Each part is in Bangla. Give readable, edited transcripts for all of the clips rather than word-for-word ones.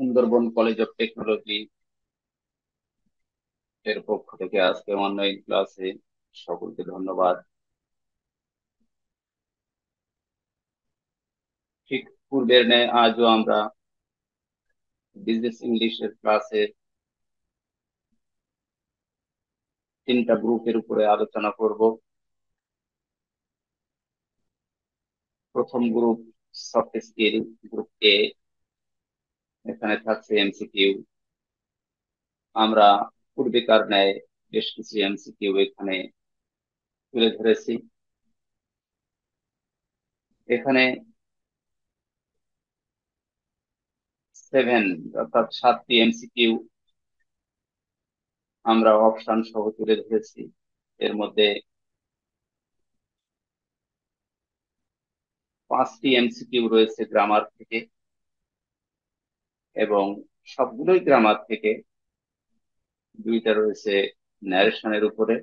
সুন্দরবন কলেজ অফ টেকনোলজি এর পক্ষ থেকে আজকে অনলাইন ক্লাসে সকলকে ধন্যবাদ। ঠিক পূর্বের ন্যায় আজও আমরা বিজনেস ইংলিশের ক্লাসে তিনটা গ্রুপের উপরে আলোচনা করব। প্রথম গ্রুপ সফট স্কিল, গ্রুপ এ। এখানে থাকছে এমসিকিউ। আমরা পূর্বেকার ন্যায় বেশ কিছু এমসিকিউ এখানে তুলে ধরেছি। এখানে 7 অর্থাৎ 7টি এমসিকিউ আমরা অপশন সহ তুলে ধরেছি। এর মধ্যে 5টি এমসিকিউ রয়েছে গ্রামার থেকে, এবং সবগুলোই গ্রামার থেকে। 2টা রয়েছে ন্যারেশনের উপরে।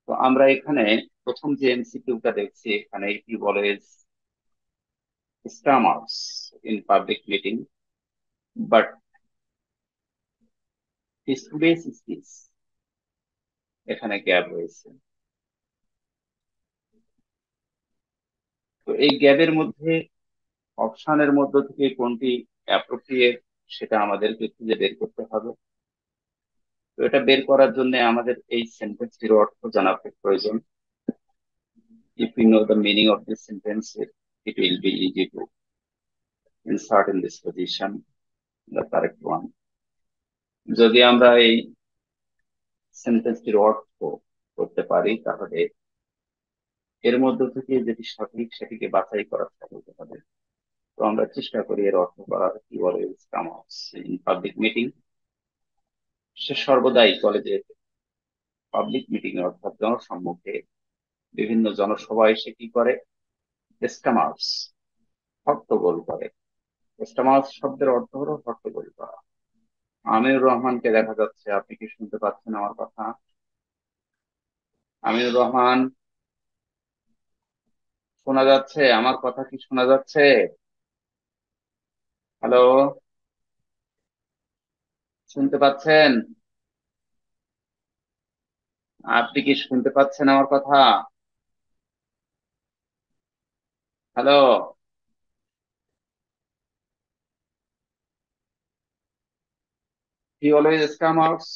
তো আমরা এখানে প্রথম যে এমসিকিউটা দেখছি, এখানে কি বলে, stammers in public meeting but students speech, এখানে গ্যাপ রয়েছে। তো এই গ্যাপের মধ্যে অপশনের মধ্য থেকে কোনটি অ্যাপ্রোপ্রিয়েট সেটা আমাদেরকে খুঁজে বের করতে হবে। তো এটা বের করার জন্য আমাদের এই সেন্টেন্সটির অর্থ জানা খুব প্রয়োজন। If we know the meaning of this sentence, it will be easy to insert in this position the correct one. যদি আমরা এই সেন্টেন্সটির অর্থ করতে পারি, তাহলে এর মধ্য থেকে যেটি সঠিক সেটিকে বাছাই করার চেষ্টা করতে হবে। তো আমরা চেষ্টা করি এর অর্থ করার। কি বলে, ইন পাবলিক মিটিং, সে সর্বদাই কলেজের পাবলিক মিটিং এ অর্থাৎ জনসম্মুখে বিভিন্ন জনসভায় সে কি করে, স্টামার্স, হট্টগোল করে। স্টামার্স শব্দের অর্থ হলো হট্টগোল করা। আমিনুর রহমানকে দেখা যাচ্ছে, আপনি কি শুনতে পাচ্ছেন আমার কথা? আমিনুর রহমান, শোনা যাচ্ছে আমার কথা? কি শোনা যাচ্ছে? হ্যালো, শুনতে পাচ্ছেন? আপনি কি শুনতে পাচ্ছেন আমার কথা? Hello. He always stammers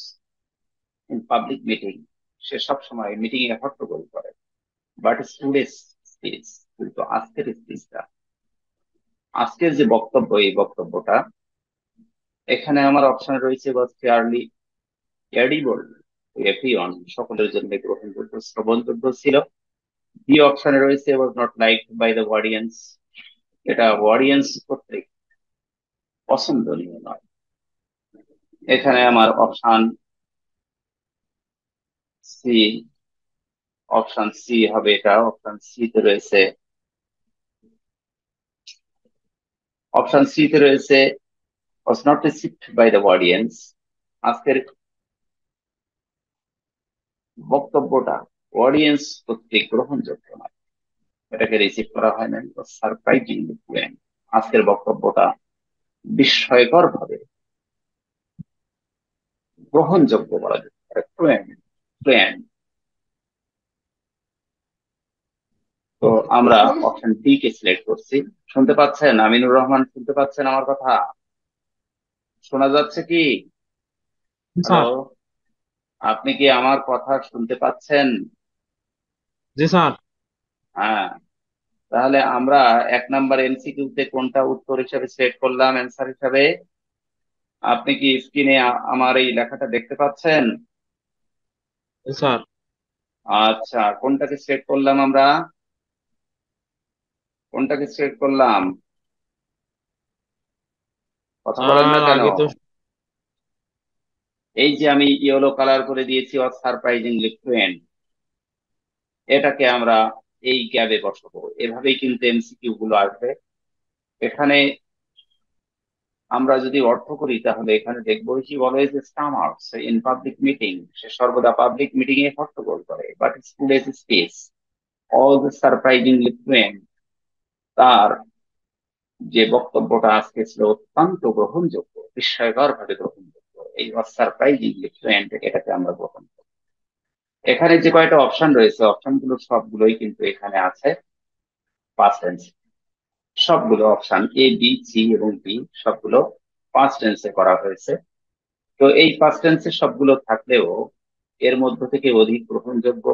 in public meeting, সে সবসময় মিটিং এ হট্টগোল করে। বাট স্টুডেন্টস স্পিচ, কিন্তু আজকের স্পিচটা, আজকের যে বক্তব্য, এই বক্তব্যটা এখানে আমার অপশনে রয়েছে was fairly audible to everyone, সকলের জন্য গ্রহণযোগ্য, শ্রবণযোগ্য ছিল। বি অপশনে রয়েছে was not liked by the audience, এটা অডিয়েন্স কর্তৃক পছন্দনীয় নয়। এখানে আমার অপশন সি, অপশন সি হবে। এটা অপশন সি তে রয়েছে, অপশন সি তে রয়েছে was not received by the audience, আজকের বক্তব্যটা অডিয়েন্স কর্তৃক গ্রহণযোগ্য নয়, এটাকে রিসিভ করা হয় না। সারপ্রাইজিংলি ফ্লুয়েন্ট, আজকের বক্তব্যটা বিস্ময়কর ভাবে গ্রহণযোগ্য বলা যেতে পারে, ফ্লুয়েন্ট ফ্লুয়েন্ট। তো আমরা অপশন ডি কে সিলেক্ট করছি। শুনতে পাচ্ছেন আমিনুর রহমান? শুনতে পাচ্ছেন আমার কথা? শোনা যাচ্ছে কি? জি হ্যালো, স্যার। আপনি কি আমার কথা শুনতে পাচ্ছেন? জি স্যার। হ্যাঁ। তাহলে আমরা 1 নাম্বার এমসিকিউ তে কোনটা উত্তর হিসেবে সিলেক্ট করলাম অ্যান্সার হিসাবে? আপনি কি স্ক্রিনে আমার এই লেখাটা দেখতে পাচ্ছেন? জি স্যার। আচ্ছা, কোনটাকে সিলেক্ট করলাম আমরা? কোনটাকে সিলেক্ট করলাম? কথা বলেন না স্যার কেন? আগে তো। এই যে আমি ইয়েলো কালার করে দিয়েছি, সারপ্রাইজিংলি ফ্লুয়েন্ট, এটাকে আমরা এই গ্যাবে বসাবো। এভাবেই কিন্তু এমসিকিউ গুলো আসবে। এখানে আমরা যদি অর্থ করি, তাহলে এখানে দেখবো he always stammers in public meeting, সে সর্বদা পাবলিক মিটিং এ হট্টগোল করে। But students speech always surprisingly fluent, তার যে বক্তব্যটা আজকে ছিল অত্যন্ত গ্রহণযোগ্য, বিস্ময়কর ভাবে গ্রহণযোগ্য, এই সারপ্রাইজিংলি ফ্লুয়েন্ট, এটাকে আমরা গ্রহণ করি। এখানে যে কয়টা অপশন রয়েছে, অপশনগুলো সবগুলোই কিন্তু এখানে আছে পাস্ট টেন্স। সবগুলো অপশন এ, বি, সি এবং ডি সবগুলো পাস্ট টেন্সে করা হয়েছে। তো এই পাস্ট টেন্সে সবগুলো থাকলেও এর মধ্য থেকে অধিক গ্রহণযোগ্য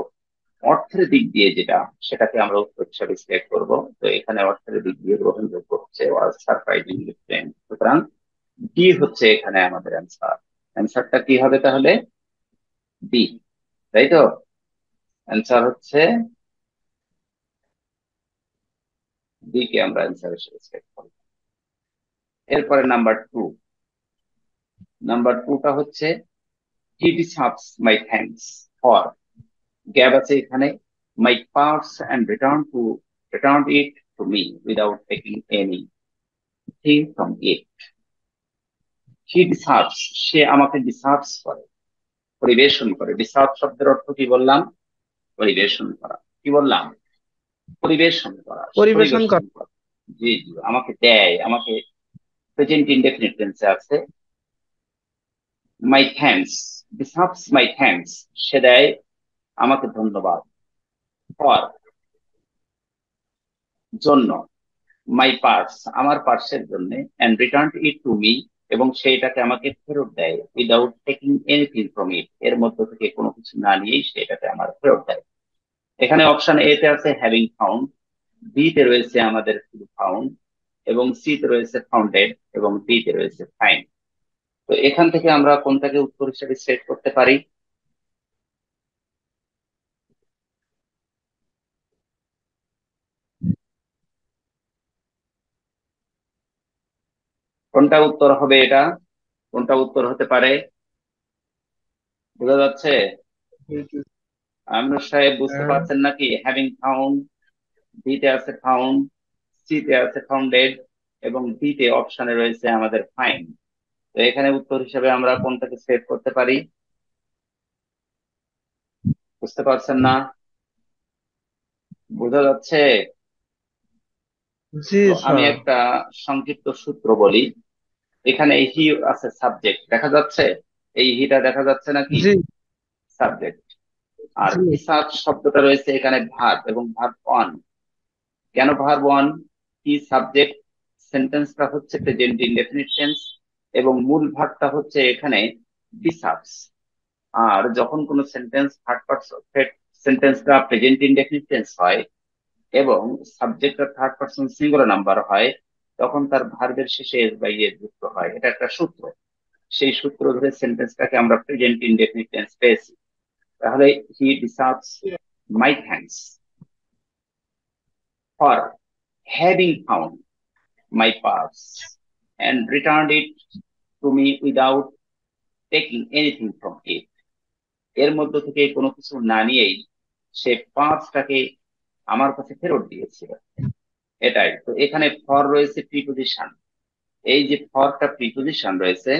অর্থের দিক দিয়ে যেটা, সেটাকে আমরা উত্তর হিসাবে সিলেক্ট করব। তো এখানে অর্থের দিক দিয়ে গ্রহণযোগ্য হচ্ছে ওয়াজ সারপ্রাইজিংলি ফ্রেন্ড। সুতরাং ডি হচ্ছে এখানে আমাদের অ্যান্সার। অ্যান্সারটা কি হবে তাহলে? ডি, তাই তো? অ্যান্সার হচ্ছে ডি কে আমরা অ্যান্সার হিসেবে সিলেক্ট করব। এরপরে নাম্বার টু। নাম্বার টুটা হচ্ছে he deserves my thanks for, gap আছে এখানে, my purse and return it to me without taking anything from it. He deserves, সে আমাকে ডিসার্ভস করে, পরিবেশন করে। ডিসার্ভ শব্দের অর্থ কি বললাম? পরিবেশন করা। কি বললাম? পরিবেশন করা, সে পরিবেশন পরিবেশন করা। করে। জি জি, আমাকে দেয়, আমাকে প্রেজেন্ট ইনডেফিনিট টেন্সে আছে। মাই থ্যাঙ্কস, ডিসার্ভস মাই থ্যাঙ্কস, সে দেয় আমাকে ধন্যবাদ। ফর, জন্য। মাই পার্স, আমার পার্সের জন্য। And return it to me, এবং সেইটাকে আমাকে ফেরত দেয় without taking anything from it, এর মধ্য থেকে কোনো কিছু না নিয়েই সেটাকে আমার ফেরত দেয়। এখানে অপশন এ তে আছে হ্যাভিং ফাউন্ড, বি তে রয়েছে আমাদের শুধু ফাউন্ড, এবং সি তে রয়েছে ফাউন্ডেড, এবং ডি তে রয়েছে ফাইন। তো এখান থেকে আমরা কোনটাকে উত্তর হিসেবে সেট করতে পারি? কোনটা উত্তর হবে এটা? কোনটা উত্তর হতে পারে? বোঝা যাচ্ছে? আমিনুর সাহেব বুঝতে আহ, পারছেন নাকি? হ্যাভিং ফাউন্ড, বি তে আছে ফাউন্ড, সি তে আছে ফাউন্ডেড, এবং ডি তে অপশনে রয়েছে আমাদের ফাইন। তো এখানে উত্তর হিসেবে আমরা কোনটাকে সেট করতে পারি? বুঝতে পারছেন না? বোঝা যাচ্ছে? জি তো আমি স্যার। একটা সংক্ষিপ্ত সূত্র বলি। এখানে হি আছে সাবজেক্ট, দেখা যাচ্ছে? এই হিটা দেখা যাচ্ছে নাকি? জি সাবজেক্ট। আর জি ডিসার্ভ শব্দটা রয়েছে এখানে ভার্ব, এবং ভার্ব ওয়ান। কেন ভার্ব ওয়ান? কি সাবজেক্ট, সেন্টেন্সটা হচ্ছে প্রেজেন্ট ইনডেফিনিট টেন্স, এবং মূল ভার্বটা হচ্ছে এখানে ডিসার্ভস। আর যখন কোনো সেন্টেন্স থার্ড পারসন সেন্টেন্সটা প্রেজেন্ট ইনডেফিনিট টেন্স হয় এবং সাবজেক্টটা থার্ড পারসন সিঙ্গুলার নাম্বার হয়, তখন তার ভার্বের শেষে এস বাই এস যুক্ত হয়। এটা একটা সূত্র। সেই সূত্র ধরে সেন্টেন্সটাকে আমরা প্রেজেন্ট ইনডেফিনিট টেন্স পেয়েছি। তাহলে he deserves my thanks for having found my purse and returned it to me without taking anything from it. এর মধ্য থেকে কোনো কিছু না নিয়েই সে পার্সটাকে আমার কাছে ফেরত দিয়েছিল। এটাই তো, এখানে ফর রয়েছে প্রিপজিশন। এই যে ফরটা প্রিপজিশন রয়েছে,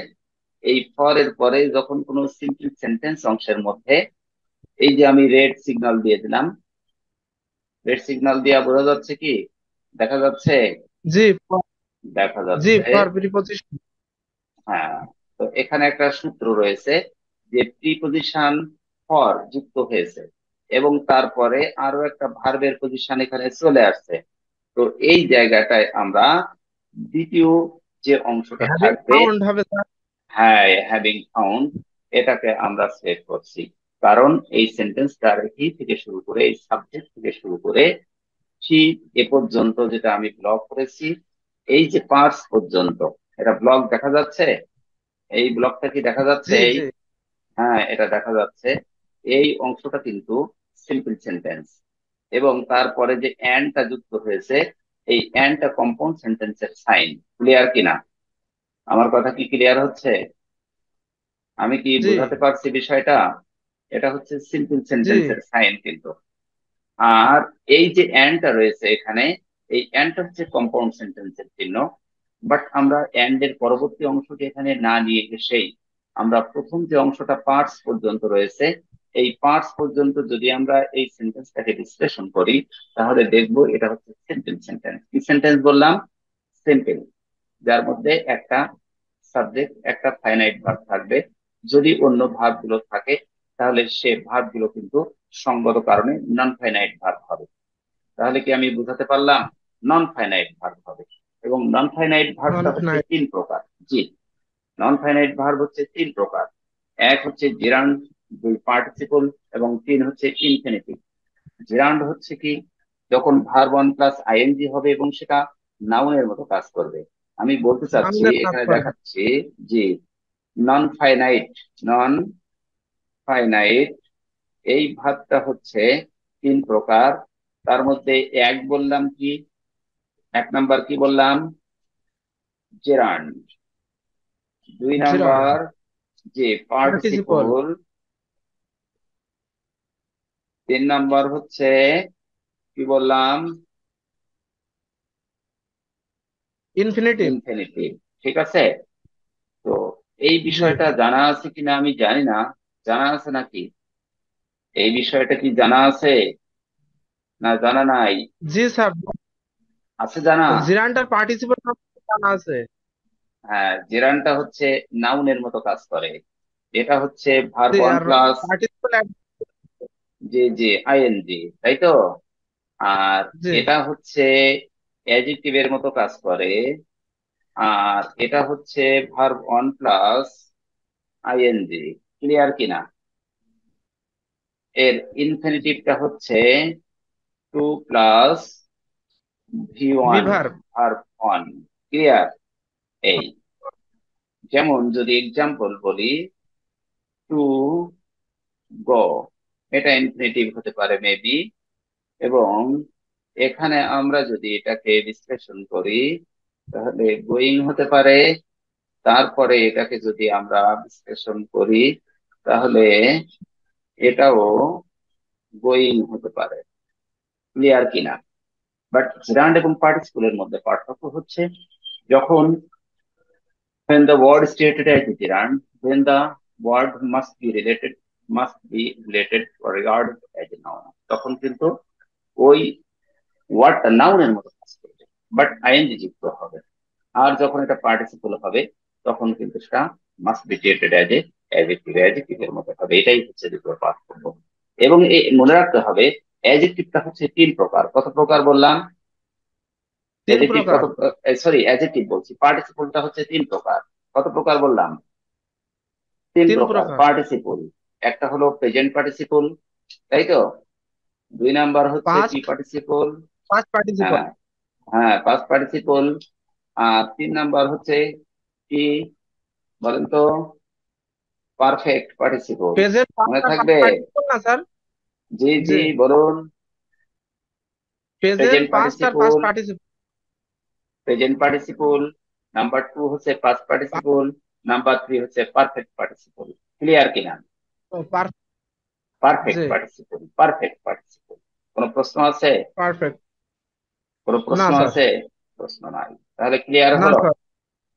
এই ফর এর পরে যখন কোনো সিম্পল সেন্টেন্স অংশের মধ্যে, এই যে আমি রেড সিগন্যাল দিয়ে দিলাম, রেড সিগন্যাল দিয়া বোঝা যাচ্ছে কি? দেখা যাচ্ছে? জি দেখা জি যাচ্ছে। For preposition. হ্যাঁ। তো এখানে একটা সূত্র রয়েছে যে প্রিপজিশন ফর যুক্ত হয়েছে, এবং তারপরে আরো একটা ভার্বের পজিশন এখানে চলে আসছে। তো এই জায়গাটায় আমরা দ্বিতীয় যে অংশটা হ্যাভিং থাকবে, ফাউন্ড হবে স্যার। হ্যাঁ, হ্যাভিং ফাউন্ড, এটাকে আমরা সিলেক্ট করছি। কারণ এই সেন্টেন্সটার হি থেকে শুরু করে, এই সাবজেক্ট থেকে শুরু করে সি এ পর্যন্ত যেটা আমি ব্লক করেছি, এই যে পার্স পর্যন্ত, এটা ব্লক দেখা যাচ্ছে? এই ব্লকটা কি দেখা যাচ্ছে? জি এই, জি হ্যাঁ, এটা দেখা যাচ্ছে। এই অংশটা কিন্তু সিম্পল সেন্টেন্স, এবং তারপরে যে অ্যান্ডটা যুক্ত হয়েছে, এই অ্যান্ডটা কম্পাউন্ড সেন্টেন্সের সাইন। ক্লিয়ার কিনা? আমার কথা কি ক্লিয়ার হচ্ছে? আমি কি জি বোঝাতে পারছি বিষয়টা? এটা হচ্ছে সিম্পল জি সেন্টেন্সের সাইন কিন্তু। আর এই যে অ্যান্ডটা রয়েছে এখানে, এই অ্যান্ডটা হচ্ছে কম্পাউন্ড সেন্টেন্সের চিহ্ন। বাট আমরা অ্যান্ড এর পরবর্তী অংশটি এখানে না নিয়ে এসেই আমরা প্রথম যে অংশটা পার্টস পর্যন্ত রয়েছে, এই পার্টস পর্যন্ত যদি আমরা এই সেন্টেন্সটাকে বিশ্লেষণ করি, তাহলে দেখবো এটা হচ্ছে সিম্পল সেন্টেন্স। কি সেন্টেন্স বললাম? সিম্পল, যার মধ্যে একটা সাবজেক্ট একটা ফাইনাইট ভার্ব থাকবে। যদি অন্য ভার্ব গুলো থাকে তাহলে সে ভার্ব গুলো কিন্তু সঙ্গত কারণে নন ফাইনাইট ভার্ব হবে। তাহলে কি আমি বুঝাতে পারলাম? নন ফাইনাইট ভার্ব হবে। এবং নন ফাইনাইট ভার্বটা হচ্ছে নাইট। তিন প্রকার। জি, নন ফাইনাইট ভার্ব হচ্ছে তিন প্রকার। এক হচ্ছে জেরান্ড, দুই পার্টিসিপল, এবং তিন হচ্ছে ইনফিনিটিভ। জেরান্ড হচ্ছে কি, যখন ভার্ব ওয়ান প্লাস আইএনজি হবে এবং সেটা নাউনের মতো কাজ করবে। আমি বলতে চাচ্ছি, নাউনের কাজ এখানে করবে। দেখাচ্ছি যে নন ফাইনাইট, নন ফাইনাইট এই ভাবটা হচ্ছে তিন প্রকার। তার মধ্যে এক বললাম কি, এক নাম্বার কি বললাম? জেরান্ড। দুই জিরান্ড। নাম্বার যে পার্টিসিপল। পার্টিসিপল। তিন নাম্বার হচ্ছে কি বললাম? ইনফিনিটিভ। ইনফিনিটিভ। ঠিক আছে। তো এই জি। বিষয়টা জানা আছে কিনা আমি জানি না। জানা আছে নাকি? এই বিষয়টা কি জানা আছে না জানা নাই? জি স্যার। আছে জানা? জিরান্ড আর পার্টিসিপল জানা আছে। হ্যাঁ, জেরানটা হচ্ছে নাউনের মতো কাজ করে। এটা হচ্ছে ভার্ব জি, ওয়ান আর প্লাস পার্টিসিপল। যে যে আইএনজি, তাই তো? আর জি। এটা হচ্ছে অ্যাডজেক্টিভের মতো কাজ করে। আর এটা হচ্ছে verb one plus ING. Clear কিনা? এর ইনফিনিটিভটা হচ্ছে টু প্লাস ভি ওয়ান, বিভার। Verb one. ক্লিয়ার? এই যেমন যদি এক্সাম্পল বলি, টু গো, এটা ইনফিনিটিভ হতে পারে মেবি। এবং এখানে আমরা যদি এটাকে বিশ্লেষণ করি তাহলে গোয়িং হতে পারে। তারপরে এটাকে যদি আমরা বিশ্লেষণ করি তাহলে এটাও গোয়িং হতে পারে। ক্লিয়ার কিনা? বাট জিরান্ড এবং পার্টিসিপলের মধ্যে পার্থক্য হচ্ছে, যখন when the word stated as a gerund, then the word must be related or regarded as a noun, তখন কিন্তু ওই ওয়ার্ডটা নাউনের মতো কাজ করবে, বাট আইএনজি যুক্ত হবে। আর যখন এটা পার্টিসিপল হবে তখন কিন্তু সেটা must be treated as a অ্যাডজেক্টিভের মতো হবে। এটাই হচ্ছে দুটোর পার্থক্য। এবং এই মনে রাখতে হবে, অ্যাডজেক্টিভটা হচ্ছে তিন প্রকার। কত প্রকার বললাম? তিন অ্যাডজেক্টিভ প্রকার। কত? সরি, অ্যাডজেক্টিভ বলছি, পার্টিসিপলটা হচ্ছে তিন প্রকার। কত প্রকার বললাম? তিন তিন প্রকার প্রকার। পার্টিসিপল। একটা হলো প্রেজেন্ট পার্টিসিপল, তাই তো? দুই নাম্বার হচ্ছে কি পাস্ট। পার্টিসিপল? Past participle. হ্যাঁ, হ্যাঁ, পাস্ট পার্টিসিপল। আর তিন নাম্বার হচ্ছে কি বলেন তো? Perfect participle. প্রেজেন্ট পাস্ট মনে আর পাস্ট থাকবে? পার্টিসিপল না স্যার? জি জি, জি। বলুন। প্রেজেন্ট প্রেজেন্ট পাস্ট আর past participle, participle. Present participle. Number two হচ্ছে পাস্ট পার্টিসিপল। নাম্বার থ্রি হচ্ছে পারফেক্ট পার্টিসিপল। ক্লিয়ার কিনা? জি। Perfect participle, perfect participle. কোনো প্রশ্ন আছে? পারফেক্ট। কোনো না প্রশ্ন স্যার। আছে? প্রশ্ন নাই। তাহলে ক্লিয়ার না হলো। স্যার।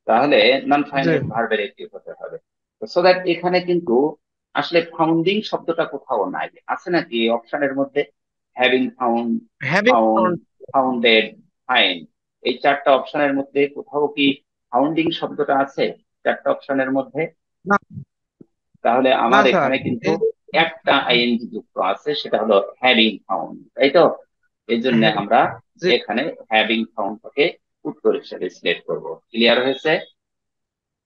তাহলে নন জি। ফাইনাইট ভার্বের একটি হতে হবে। সো দ্যাট এখানে কিন্তু আসলে ফাউন্ডিং শব্দটা কোথাও নাই। আছে নাকি অপশনের মধ্যে? Having found, having found, sound. Founded, find, এই চারটা অপশনের মধ্যে কোথাও কি ফাউন্ডিং শব্দটা আছে চারটা অপশনের মধ্যে? না। তাহলে না আমার স্যার। এখানে কিন্তু এই একটা আইএনজি যুক্ত আছে, সেটা হলো হ্যাভিং ফাউন্ড, তাই তো? এই জন্য হ্যাভিং। আমরা জি। এখানে হ্যাভিং ফাউন্ডটাকে উত্তর হিসেবে সিলেক্ট করবো। ক্লিয়ার হয়েছে?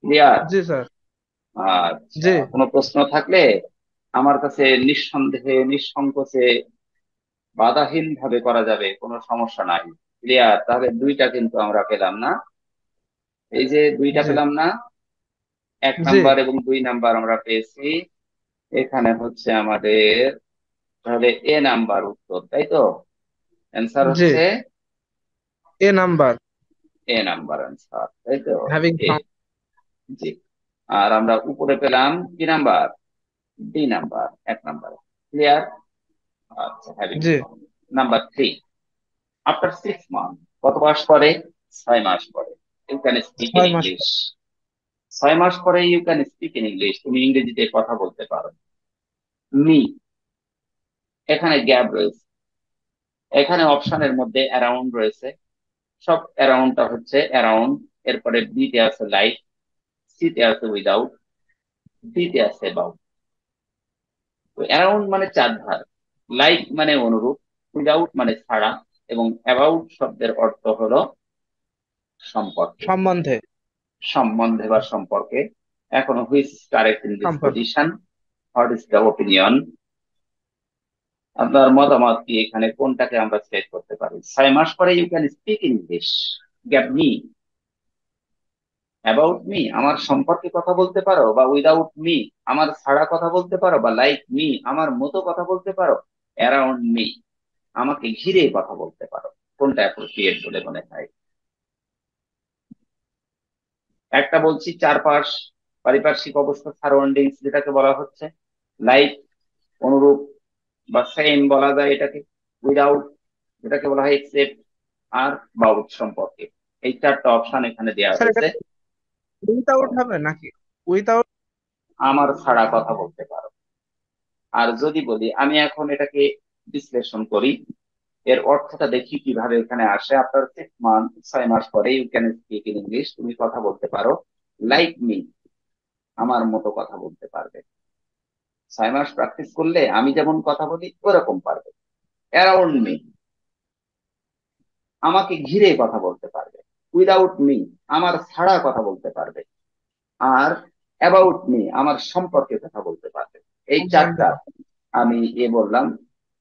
ক্লিয়ার? জি স্যার। আচ্ছা, জি। কোনো প্রশ্ন থাকলে আমার কাছে নিঃসন্দেহে নিঃসংকোচে বাধাহীন ভাবে করা যাবে, কোনো সমস্যা নাই। ক্লিয়ার? তাহলে দুইটা কিন্তু আমরা পেলাম না? এই যে দুইটা জি। পেলাম না, এক জি। নাম্বার এবং দুই নাম্বার আমরা পেয়েছি। এখানে হচ্ছে আমাদের তাহলে এ নাম্বার উত্তর, তাই তো? অ্যান্সার জি। হচ্ছে এ নাম্বার। এ নাম্বার অ্যান্সার, তাই তো? Having a, sound. জি। আর আমরা উপরে পেলাম কি নাম্বার? ডি নাম্বার, এক নাম্বার। ক্লিয়ার? আচ্ছা, হ্যাভিং জি। Number three. আফটার 6 মান্থ, কত মাস পরে? 6 মাস পরে ইউ ক্যান স্পিক ইন 6 মাস। ইংলিশ। 6 মাস পরে you can speak in English, তুমি ইংরেজিতে কথা বলতে পারো। মি, এখানে গ্যাপ রয়েছে। এখানে অপশনের মধ্যে অ্যারাউন্ড রয়েছে, সব অ্যারাউন্ডটা হচ্ছে অ্যারাউন্ড, এরপরে বি তে আছে লাইক, সি তে আছে উইদাউট, ডি তে আছে অ্যাবাউট। তো অ্যারাউন্ড মানে চারধার, লাইক মানে অনুরূপ, উইদাউট মানে ছাড়া, এবং অ্যাবাউট শব্দের অর্থ হলো সম্পর্কে, সম্বন্ধে। সম্বন্ধে বা সম্পর্কে। এখন which is correct in this সম্পর্ক। Position, what is the opinion? আপনার মতামত কি, এখানে কোনটাকে আমরা সিলেক্ট করতে পারি? 6 মাস পরে you can speak English, gap me, about me আমার সম্পর্কে কথা বলতে পারো, বা উইদাউট মি আমার ছাড়া কথা বলতে পারো, বা লাইক মি আমার মতো কথা বলতে পারো, অ্যারাউন্ড মি আমাকে ঘিরে কথা বলতে পারো। কোনটা অ্যাপ্রোপ্রিয়েট বলে মনে হয়? একটা বলছি চারপাশ, পারিপার্শ্বিক অবস্থা, সারাউন্ডিংস যেটাকে বলা হচ্ছে, লাইক অনুরূপ বা সেম বলা যায় এটাকে, উইদাউট যেটাকে বলা হয় এক্সেপ্ট, আর বাউট সম্পর্কে। এই চারটা অপশন এখানে দেওয়া স্যার হয়েছে। এখানে উইথাউট হবে নাকি? উইথাউট। আমার ছাড়া কথা বলতে পারো। আর যদি বলি আমি এখন এটাকে বিশ্লেষণ করি, এর অর্থটা দেখি কিভাবে এখানে আসে। আপনার 6 মান্থ, 6 মাস পরে you can speak in English, তুমি কথা বলতে পারো, লাইক মি আমার মতো কথা বলতে পারবে। 6 মাস প্র্যাকটিস করলে আমি যেমন কথা বলি ওরকম পারবে। অ্যারাউন্ড মি আমাকে ঘিরে কথা বলতে পারবে, উইদাউট মি আমার ছাড়া কথা বলতে পারবে, আর অ্যাবাউট মি আমার সম্পর্কে কথা বলতে পারবে। এই চারটা আমি বললাম,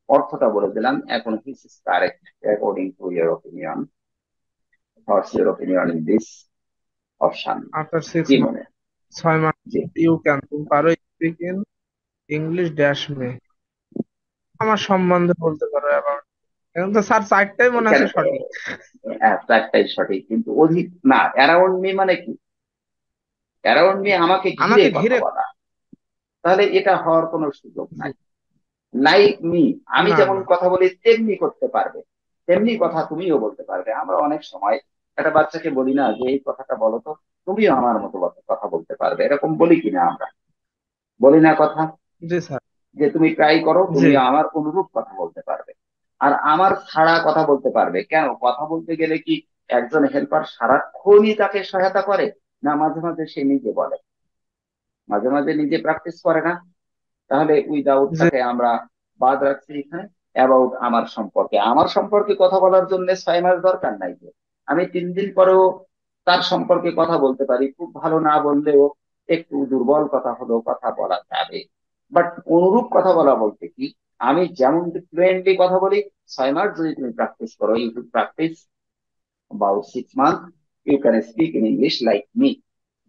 অর্থটা বলে দিলাম। এখন which is correct according to your opinion, what's your opinion in this option? After six কি মান্থ, মনে? 6 মাস জি, ইউ ক্যান, তুমি পারো স্পিক ইন ইংলিশ ড্যাশ মে, আমার সম্বন্ধে বলতে পারো অ্যাবাউট। এখন তো স্যার চারটাই মনে এখানে আছে সঠিক। চারটাই সঠিক, কিন্তু অধিক না। অ্যারাউন্ড মি মানে কি? অ্যারাউন্ড মি আমাকে ঘিরে আমাকে কথা ঘিরে। বলা, তাহলে এটা হওয়ার কোনো সুযোগ জি। নাই। লাইক মি আমি না যেমন না। কথা বলি তেমনি করতে পারবে, তেমনি কথা তুমিও বলতে পারবে। আমরা অনেক সময় একটা বাচ্চাকে বলি না যে এই কথাটা বলো তো, তুমিও আমার মতো কথা বলতে পারবে, এরকম বলি কিনা আমরা? বলি না কথা, জি স্যার। যে তুমি ট্রাই করো, জি। তুমি আমার অনুরূপ কথা বলতে পারবে। আর আমার ছাড়া কথা বলতে পারবে কেন? কথা বলতে গেলে কি একজন হেল্পার সারাক্ষণই তাকে সহায়তা করে, না মাঝে মাঝে সে নিজে বলে, মাঝে মাঝে নিজে প্র্যাকটিস করে না? তাহলে জি। উইদাউটটাকে আমরা বাদ রাখছি এখানে। অ্যাবাউট আমার সম্পর্কে, আমার সম্পর্কে কথা বলার জন্য 6 মাস দরকার নাই। যে আমি 3 দিন পরেও তার সম্পর্কে কথা বলতে পারি, খুব ভালো না বললেও একটু দুর্বল কথা হলেও কথা বলা যাবে। বাট অনুরূপ কথা বলা বলতে কি, আমি যেমন ফ্লুয়েন্টলি কথা বলি, 6 মাস যদি তুমি প্র্যাকটিস করো, you practice about 6 months, you can speak in English like me.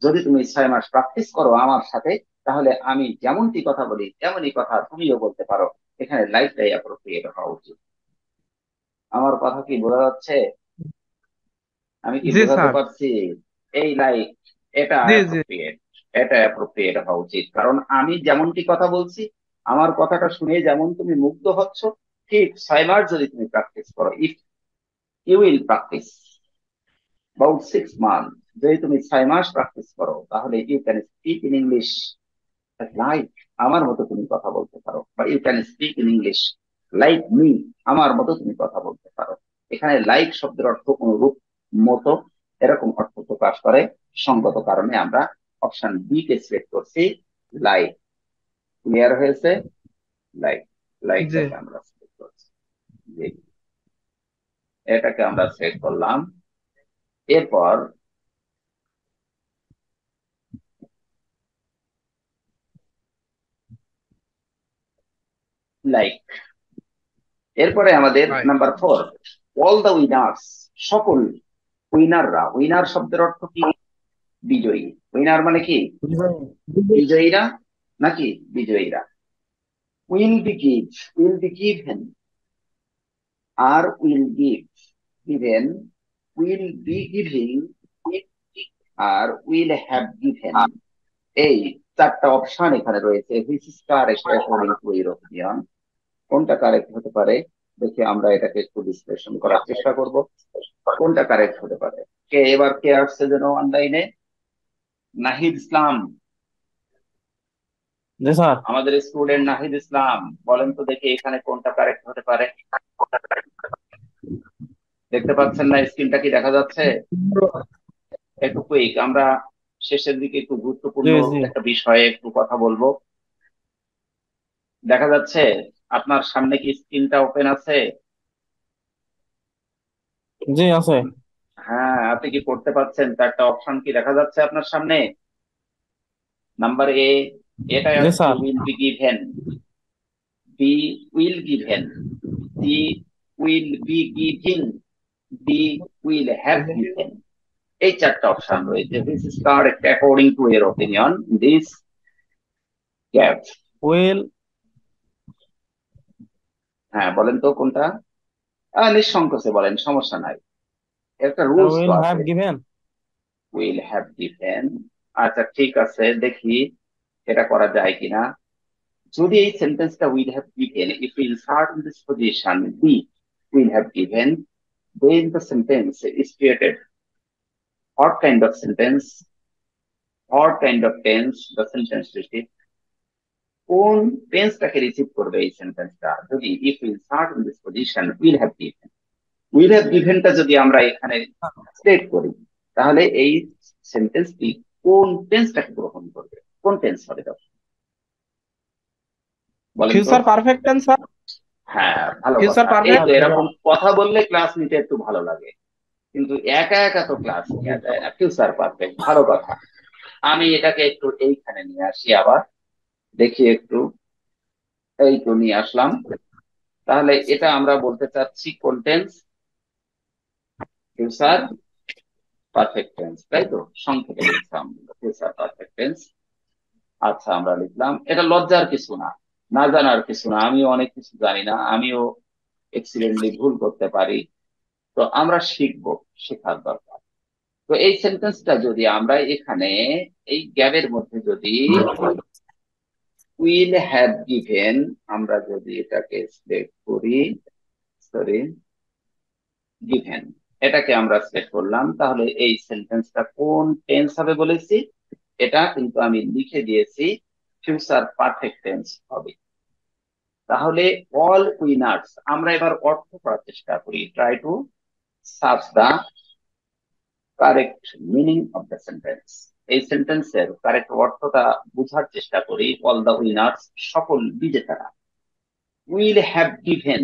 যদি তুমি 6 মাস প্র্যাকটিস করো আমার সাথে, তাহলে আমি যেমনটি কথা বলি তেমনই কথা তুমিও বলতে পারো। এখানে লাইফটাই অ্যাপ্রোপ্রিয়েট হওয়া উচিত। আমার কথা কি বোঝা যাচ্ছে? আমি কি জি বোঝাতে স্যার। পারছি? এই লাইক, এটা জি জি। অ্যাপ্রোপ্রিয়েট, এটা অ্যাপ্রোপ্রিয়েট হওয়া উচিত। কারণ আমি যেমনটি কথা বলছি, আমার কথাটা শুনে যেমন তুমি মুগ্ধ হচ্ছ, ঠিক 6 মাস যদি তুমি প্র্যাকটিস করো, if you will practice about 6 months, যদি তুমি 6 মাস প্র্যাকটিস করো, তাহলে you can speak in English like আমার মতো তুমি কথা বলতে পারো, বা you can speak in English like me আমার মতো তুমি কথা বলতে পারো। এখানে লাইক শব্দের অর্থ অনুরূপ, মতো, এরকম অর্থ প্রকাশ করে। সঙ্গত কারণে আমরা অপশন বি কে সিলেক্ট করছি, লাইক। ক্লিয়ার হয়েছে? লাইক, জি। লাইকটাকে আমরা সিলেক্ট করছি। জি, এটাকে আমরা সিলেক্ট করলাম। এরপর লাইক, এরপরে আমাদের ভাই। নাম্বার 4, অল দ্য উইনার্স, সকল উইনাররা। উইনার শব্দের অর্থ কি? বিজয়ী। উইনার মানে কি? বিজয়ীরা নাকি বিজয়ীরা? Will be give, will be given, আর will give, given, will be giving, আর উইল হ্যাভ গিভেন। এই চারটা অপশন এখানে রয়েছে। Which is correct according to your opinion? কোনটা কারেক্ট হতে পারে দেখে আমরা এটাকে একটু বিশ্লেষণ করার চেষ্টা করব। কোনটা কারেক্ট হতে পারে? কে আসছে যেন অনলাইনে? নাহিদ ইসলাম, জি স্যার। আমাদের স্টুডেন্ট নাহিদ ইসলাম, বলেন তো দেখি এখানে কোনটা কারেক্ট হতে পারে? দেখতে পাচ্ছেন না? স্ক্রিনটা কি দেখা যাচ্ছে? একটু কুইক, আমরা শেষের দিকে একটু জি গুরুত্বপূর্ণ জি। একটা বিষয়ে একটু কথা বলবো। দেখা যাচ্ছে? আপনার সামনে কি স্ক্রিনটা ওপেন আছে? জি আছে। হ্যাঁ, আপনি কি করতে পারছেন? চারটা অপশন কি দেখা যাচ্ছে আপনার সামনে? নাম্বার এ, এটা জি হচ্ছে sir. Will be given, B will given, C will be giving, D will have given. এই চারটা অপশন রয়েছে। This is correct according to এর ওপিনিয়ন, দিস গ্যাপ। উইল। হ্যাঁ, বলেন তো কোনটা? নিঃসংকোচে বলেন, সমস্যা নাই, একটা স্যার রুলস তো উইল হ্যাভ আছে। গিভেন। Will have given. আচ্ছা ঠিক আছে, দেখি এটা করা যায় কিনা। যদি এই সেন্টেন্সটা will have given, if we insert in this position B will have given, then the sentence is created. What kind of sentence? What kind of tense the sentence receive? কোন টেন্সটাকে রিসিভ করবে এই সেন্টেন্সটা? যদি if will insert in this position will have given, will have গিভেনটা যদি আমরা এখানে স্টেট করি, তাহলে এই সেন্টেন্সটি কোন টেন্সটাকে গ্রহণ করবে? কোন টেন্স হবে তখন? বলেন তো। Future perfect tense sir. হ্যাঁ, ভালো ফিউচার কথা। এই স্যার তো, পারফেক্ট। এরকম কথা বললে ক্লাস নিতে একটু ভালো লাগে, কিন্তু একা একা তো ক্লাস নেওয়া যায় না। ফিউচার পারফেক্ট, ভালো কথা। আমি এটাকে একটু এইখানে নিয়ে আসি আবার, দেখি একটু। এই তো নিয়ে আসলাম। তাহলে এটা আমরা বলতে চাচ্ছি কোন টেন্স? ফিউচার পারফেক্ট টেন্স, তাই তো? সংক্ষেপে লিখলাম ফিউচার পারফেক্ট টেন্স। আচ্ছা, আমরা লিখলাম। এটা লজ্জার কিছু না, না জানার কিছু না। আমিও অনেক কিছু জানি না, আমিও এক্সিডেন্টলি ভুল করতে পারি। তো আমরা শিখবো, শেখার দরকার। তো এই সেন্টেন্সটা যদি আমরা এখানে এই গ্যাপের মধ্যে যদি উইল হ্যাভ গিভেন, আমরা যদি এটাকে সিলেক্ট করি, সরি, গিভেন, এটাকে আমরা সিলেক্ট করলাম, তাহলে এই সেন্টেন্সটা কোন টেন্স হবে বলেছি? এটা কিন্তু আমি লিখে দিয়েছি, ফিউচার পারফেক্ট টেন্স হবে। তাহলে অল উইনার্স, আমরা এবার অর্থ করার চেষ্টা করি, try to search the correct meaning of the sentence. এই সেন্টেন্সের কারেক্ট অর্থটা বুঝার চেষ্টা করি। অল দা উইনার্স, সকল বিজেতারা। উইল হ্যাভ গিভেন,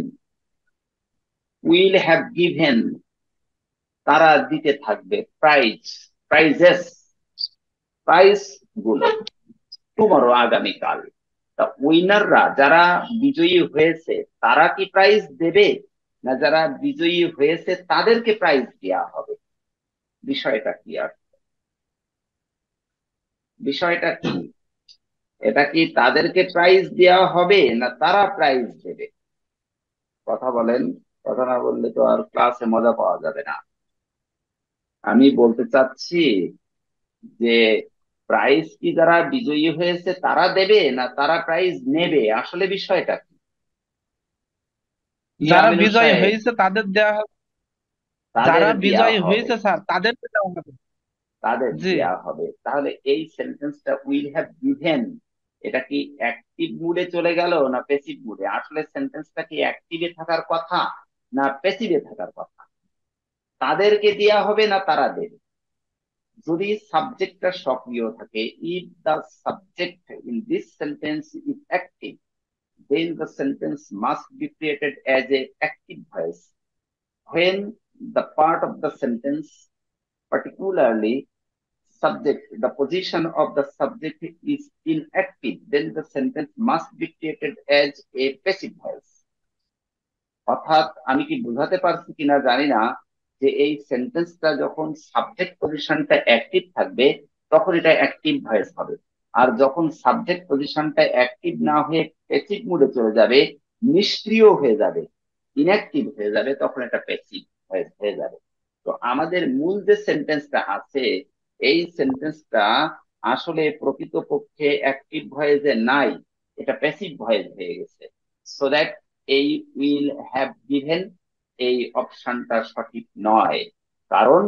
উইল হ্যাভ গিভেন, তারা দিতে থাকবে প্রাইজ, প্রাইজেস, প্রাইজ গুলো, টুমরো, আগামীকাল। তা উইনাররা, যারা বিজয়ী হয়েছে, তারা কি প্রাইজ দেবে, না যারা বিজয়ী হয়েছে তাদেরকে প্রাইজ দেওয়া হবে? বিষয়টা কি? আর বিষয়টা কি? এটা কি তাদেরকে প্রাইজ দেওয়া হবে, না তারা প্রাইজ দেবে? কথা বলেন। কথা না বললে তো আর ক্লাসে মজা পাওয়া যাবে না। আমি বলতে চাচ্ছি যে প্রাইজ কি যারা বিজয়ী হয়েছে তারা দেবে, না তারা প্রাইজ নেবে? আসলে বিষয়টা কি? জি যারা আমিনুর বিজয়ী সাহেব, হয়েছে তাদের দেওয়া হবে। তাদের যারা দেয়া বিজয়ী হবে, হয়েছে স্যার তাদেরকে দেওয়া হবে। তাদের জি। দেয়া হবে। তাহলে এই সেন্টেন্সটা উইল হ্যাভ গিভেন, এটা কি অ্যাক্টিভ মুডে চলে গেল না প্যাসিভ মুডে? আসলে সেন্টেন্সটা কি অ্যাক্টিভে থাকার কথা না প্যাসিভে থাকার কথা? তাদেরকে দেয়া হবে না তারা দেবে? যদি সাবজেক্টটা সক্রিয় থাকে, if the subject in this sentence is active, then the sentence must be created as a active voice. When the part of the sentence, particularly subject, the position of the subject is inactive, then the sentence must be created as a passive voice. অর্থাৎ আমি কি বুঝাতে পারছি কিনা জানি না, যে এই সেন্টেন্সটা যখন সাবজেক্ট পজিশনটা অ্যাক্টিভ থাকবে তখন এটা অ্যাক্টিভ ভয়েস হবে। আর যখন সাবজেক্ট পজিশনটা অ্যাক্টিভ না হয়ে প্যাসিভ মুডে চলে যাবে, নিষ্ক্রিয় হয়ে যাবে, ইনঅ্যাক্টিভ হয়ে যাবে, তখন এটা প্যাসিভ ভয়েস হয়ে যাবে। তো আমাদের মূল যে সেন্টেন্সটা আছে, এই সেন্টেন্সটা আসলে প্রকৃতপক্ষে অ্যাক্টিভ ভয়েসে নাই, এটা প্যাসিভ ভয়েস হয়ে গেছে। সো দ্যাট এই উইল হ্যাভ গিভেন, এই অপশনটা সঠিক নয়। কারণ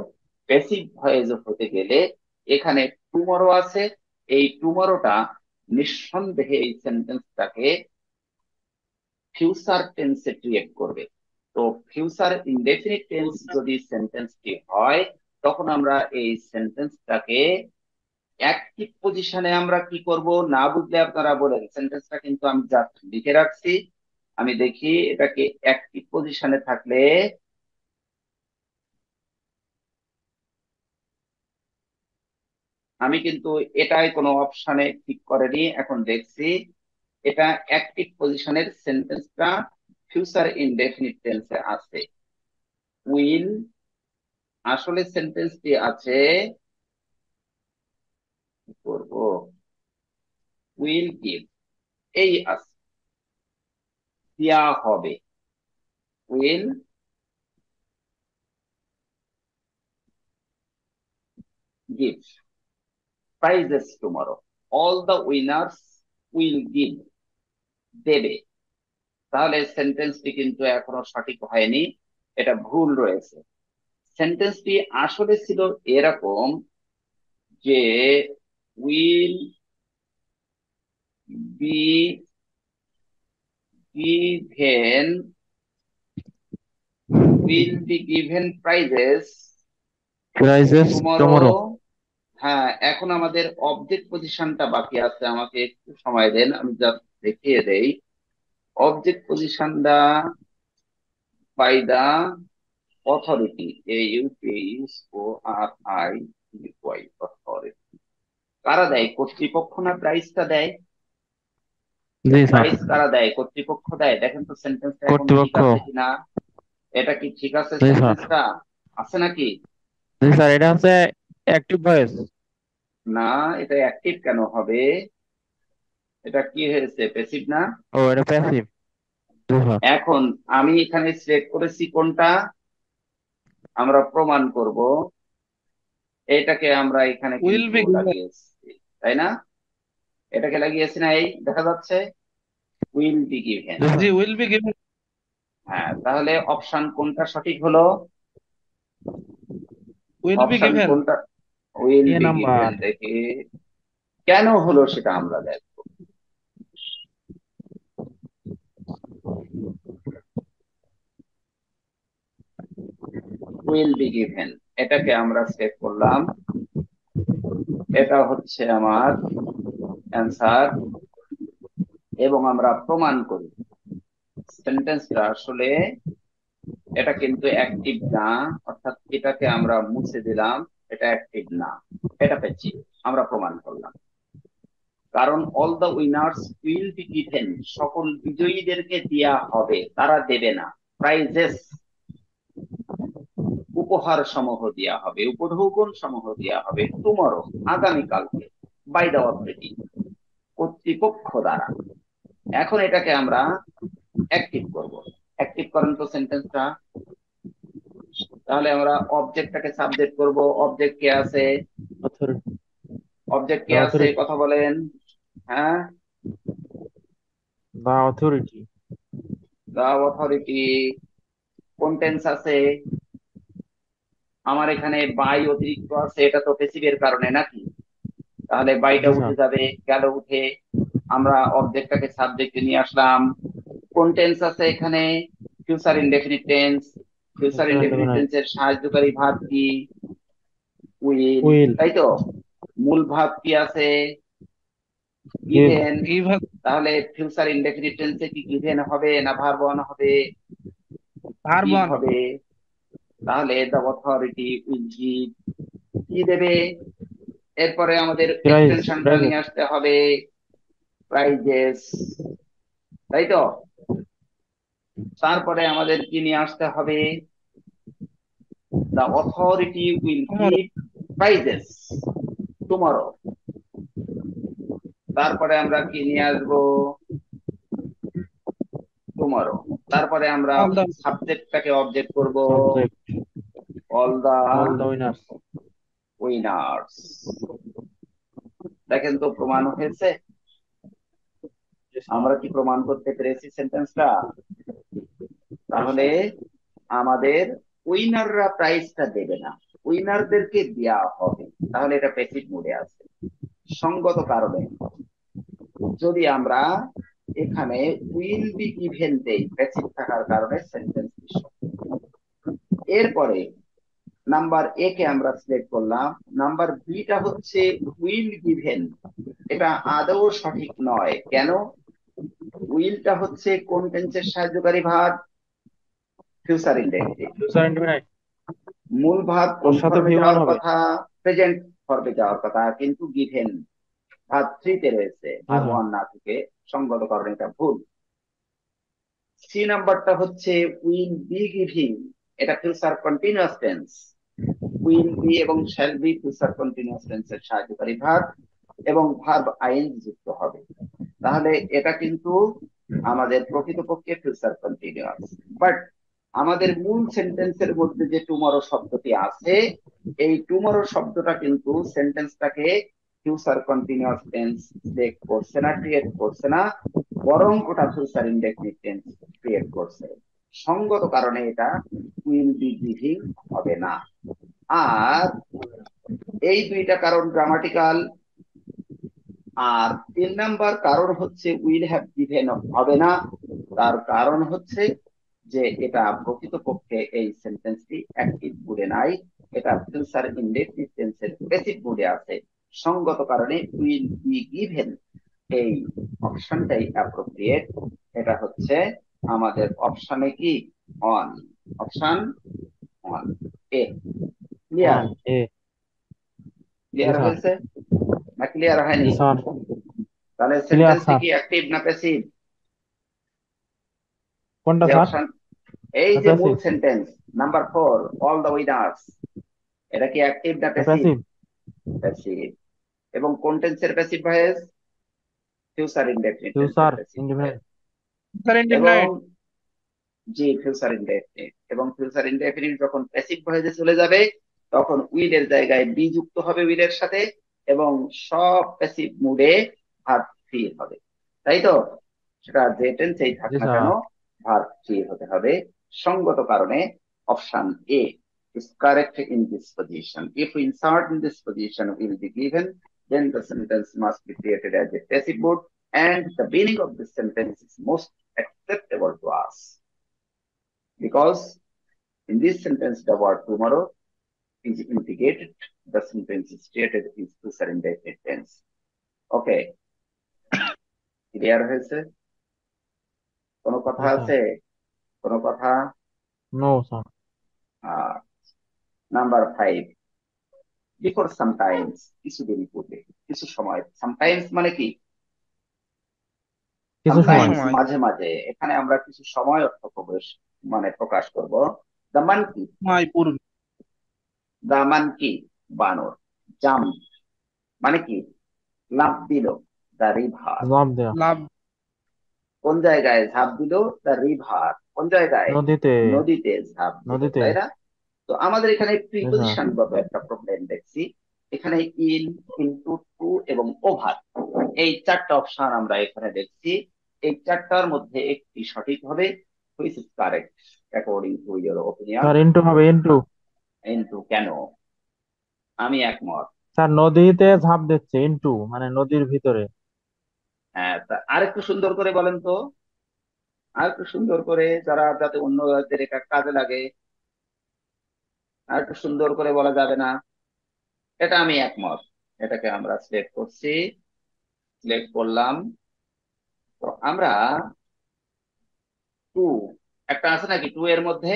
প্যাসিভ ভয়েস হতে গেলে এখানে টুমরো আছে, এই টুমরোটা নিঃসন্দেহে এই সেন্টেন্সটাকে ফিউচার টেন্সে ক্রিয়েট করবে। তো ফিউচার ইনডেফিনিট টেন্স যদি সেন্টেন্সটি হয়, তখন আমরা এই সেন্টেন্সটাকে অ্যাক্টিভ পজিশনে আমরা কি করব, না বুঝলে আপনারা বলেন। সেন্টেন্সটা কিন্তু আমি জাস্ট লিখে রাখছি, আমি দেখি এটাকে অ্যাক্টিভ পজিশনে থাকলে আমি কিন্তু এটাই কোনো অপশনে ক্লিক করিনি, এখন দেখছি এটা অ্যাক্টিভ পজিশনের সেন্টেন্সটা ফিউচার ইনডেফিনিট টেন্সে আছে। উইল আসলে সেন্টেন্সটি আছে, কি করব, উইল গিভ, এই আছে, দেয়া হবে, will give prizes tomorrow, all the winners will give, দেবে। তাহলে সেন্টেন্সটি কিন্তু এখনো সঠিক হয়নি, এটা ভুল রয়েছে। সেন্টেন্সটি আসলে ছিল এরকম যে will be given, will be given prices prices tomorrow. Tomorrow. হ্যাঁ, এখন আমাদের অবজেক্ট পজিশনটা বাকি আছে, আমাকে একটু সময় দেন, আমি জাস্ট দেখিয়ে দেই। অবজেক্ট পজিশনটা by the authority, AUTHORI, authority কারা দেয়? কর্তৃপক্ষ না প্রাইসটা দেয়? জি স্যার। প্রাইস কারা দেয়? কর্তৃপক্ষ দেয়। দেখেন তো সেন্টেন্সটা এখন ঠিক কর্তৃপক্ষ। আছে কিনা, এটা কি ঠিক আছে জি স্যার। সেন্টেন্সটা, আছে নাকি? জি স্যার, এটা হচ্ছে অ্যাক্টিভ ভয়েস। না, এটা অ্যাক্টিভ কেন হবে? এটা কি হয়েছে, প্যাসিভ না? ও, এটা প্যাসিভ। জি স্যার। এখন আমি এখানে সিলেক্ট করেছি কোনটা, আমরা প্রমাণ করব। এটাকে আমরা এখানে উইল কিন্তু বি গিভেন। লাগিয়েছি, তাই না? এটাকে লাগিয়েছি না, এই দেখা যাচ্ছে উইল বি গিভেন। জি জি, স্যার। Will be given. হ্যাঁ, তাহলে অপশন কোনটা সঠিক হলো? Will be option given. কোনটা? Will A be number. Given. দেখি কেন হলো সেটা আমরা দেখবো। উইল বি গিভেন, এটাকে আমরা সেভ করলাম, এটা হচ্ছে আমার অ্যান্সার। এবং আমরা প্রমাণ করি সেন্টেন্সটা আসলে, এটা কিন্তু অ্যাক্টিভ না, অর্থাৎ এটাকে আমরা মুছে দিলাম, এটা অ্যাক্টিভ না, এটা পেয়েছি, আমরা প্রমাণ করলাম। কারণ all the winners will be given, সকল বিজয়ীদেরকে দেয়া হবে, তারা দেবে না। প্রাইজেস, উপহার সমূহ দেয়া হবে, উপঢৌকন সমূহ দেয়া হবে, টুমরো, আগামীকালকে, বাই দ্য অথরিটি, কর্তৃপক্ষ দ্বারা। এখন এটাকে আমরা অ্যাক্টিভ করব। অ্যাক্টিভ করেন তো সেন্টেন্সটা। তাহলে আমরা অবজেক্টটাকে সাবজেক্ট করব। অবজেক্ট কে আছে? অথরিটি। অবজেক্ট কে দা আছে, অথরিটি। কথা বলেন। হ্যাঁ, দা অথরিটি। দা অথরিটি। কোন টেন্স আছে? আমার এখানে বাই অতিরিক্ত আছে, এটা তো প্যাসিভের কারণে নাকি? তাহলে বাইটা জি উঠে স্যার। যাবে, গেল উঠে। আমরা অবজেক্টটাকে সাবজেক্টে নিয়ে আসলাম। কোন টেন্স আছে এখানে? Future indefinite tense. Future future indefinite indefinite. টেন্সের সাহায্যকারী ভার্ব কি? Will, will. তাই তো। মূল ভার্ব কি আছে? গিভ। গিভেন। গিভ। তাহলে ফিউচার ইনডেফিনিট টেন্সে কি গিভেন হবে না ভার্ব ওয়ান হবে? Verb give one. হবে। তাহলে দ্য অথরিটি উইল গিভ, কি দেবে? এরপরে আমাদের প্রাইজ। এক্সটেনশনটা প্রাইজেস। নিয়ে আসতে হবে, প্রাইজেস, তাই তো। তারপরে আমাদের কি নিয়ে আসতে হবে? The authority will give prizes tomorrow. তারপরে আমরা কি নিয়ে আসবো? টুমরো। তারপরে আমরা অল দ্য সাবজেক্টটাকে অবজেক্ট করব, subject. All the all the winners. Winners. দেখেন তো প্রমাণ হয়েছে। জি স্যার। আমরা কি প্রমাণ করতে পেরেছি সেন্টেন্সটা? জি তাহলে স্যার। আমাদের উইনাররা প্রাইজটা দেবে না, উইনারদেরকে দেয়া হবে। তাহলে এটা প্যাসিভ মোডে আছে সঙ্গত কারণে। যদি আমরা এখানে উইল বি গিভেন দেই প্যাসিভ থাকার কারণে সেন্টেন্স। এরপরে নাম্বার এ কে আমরা সিলেক্ট করলাম, নাম্বার বিটা হচ্ছে উইল গিভেন। এটা আদৌ সঠিক নয়। কেন? উইলটা হচ্ছে কোন টেন্সের সাহায্যকারী verb? Future indefinite. Future indefinite. মূল ভার্ব কোন ওর সাথে ফর্মে ভি ওয়ান যাওয়ার হবে। কথা? প্রেজেন্ট ফর্মে যাওয়ার কথা, কিন্তু গিভেন ভার্ব থ্রিতে রয়েছে, জি ভার্ব স্যার। ওয়ান না থেকে। সঙ্গত কারণে এটা ভুল। সি নাম্বারটা হচ্ছে উইল বি গিভিং। এটা future continuous tense. Will be এবং শ্যাল বি ফিউচার কন্টিনিউয়াস টেন্সের সাহায্যকারী ভার্ব এবং ভার্ব আইএনজি যুক্ত হবে। তাহলে এটা কিন্তু আমাদের প্রকৃতপক্ষে ফিউচার কন্টিনিউয়াস। বাট আমাদের মূল সেন্টেন্সের মধ্যে যে টুমরো শব্দটি আছে, এই টুমরো শব্দটা কিন্তু সেন্টেন্সটাকে ফিউচার কন্টিনিউয়াস টেন্স সিলেক্ট করছে না, ক্রিয়েট করছে না, বরং ওটা ফিউচার ইনডেফিনিট টেন্স ক্রিয়েট করছে। সঙ্গত কারণে এটা উইল বি গিভিং হবে না। আর এই দুইটা কারণ গ্রামাটিক্যাল। আর 3 নাম্বার কারণ হচ্ছে উইল হ্যাভ গিভেন হবে না। তার কারণ হচ্ছে যে এটা প্রকৃতপক্ষে এই সেন্টেন্সটি অ্যাক্টিভ মুডে নাই, এটা ফিউচার ইনডেফিনিট টেন্সের প্যাসিভ মুডে আছে। সঙ্গত কারণে উইল বি গিভেন এই অপশনটাই অ্যাপ্রোপ্রিয়েট। এটা হচ্ছে আমাদের অপশনে কি on, option on a. Clear? One A. G clear sir. হয়েছে না ক্লিয়ার জি হয়নি? স্যার। তাহলে ক্লিয়ার সেন্টেন্সটি স্যার। কি অ্যাক্টিভ না প্যাসিভ? কোনটা যে স্যার? অপশন, এই যে মূল passive. Sentence number 4, all the winners, এটা কি অ্যাক্টিভ না প্যাসিভ? প্যাসিভ। প্যাসিভ। এবং কোন টেন্সের প্যাসিভ ভয়েস? ফিউচার ইনডেফিনিট টেন্সের future passive voice. Indefinite. Sir এবং ইন্ডিপেন্ডেন্ট। জি ফিউচার ইনডেফিনিট, এবং ফিউচার ইনডেফিনিট যখন প্যাসিভ ভয়েসে চলে যাবে তখন উইলের জায়গায় বি যুক্ত হবে উইলের সাথে, এবং সব প্যাসিভ মুডে ভার্ব ফ্রি হবে। তাই তো? সেটা যে টেন্সেই থাক জি না কেন, স্যার। ভার্ব ফ্রি হতে হবে। সঙ্গত কারণে option A is correct in this position. If we insert in this position will be given, then the sentence must be created as a passive mood, and the meaning of this sentence is most acceptable to us. Because in this sentence, the word tomorrow is indicated, the sentence is stated is future indefinite tense. Okay, clear হয়েছে? কোনো কথা জি স্যার। আছে? কোনো কথা? No sir. Number 5, before sometimes, কিছুদিন পূর্বে, কিছু সময়। সামটাইমস মানে কি? কিছু কিছু সময়। সামটাইমস সময়। মাঝে মাঝে। এখানে আমরা কিছু সময় অর্থ প্রবেশ মানে প্রকাশ করব। দ্য মানকি, সময় পূর্বে। দ্য মানকি বানর। জাম মানে কি? লাফ দিল। দ্য রিভার, লাভ দেয়া। লাভ। কোন জায়গায় ঝাঁপ দিল? দ্য রিভার, কোন জায়গায়? নদীতে। নদীতে ঝাঁপ দিল, নদীতে। তাই না? তো আমাদের এখানে জি স্যার। প্রিপজিশন গত একটা প্রবলেম দেখছি। এখানে ইন, ইনটু, টু এবং ওভার, এই 4টা অপশন আমরা এখানে দেখছি। এই 4টার মধ্যে একটি সঠিক হবে। Which is correct according to your opinion? Sir into হবে, ইনটু। ইনটু কেন? আমি একমত। স্যার নদীতে ঝাঁপ দিচ্ছে, ইনটু মানে নদীর ভিতরে। হ্যাঁ, তা আরেকটু সুন্দর করে বলেন তো, আরেকটু সুন্দর করে, যারা যাতে অন্যদের এটা কাজে লাগে, আরেকটু সুন্দর করে বলা যাবে না? এটা আমি একমত। এটাকে আমরা সিলেক্ট করছি, সিলেক্ট করলাম। তো আমরা টু, একটা আছে নাকি টু এর মধ্যে?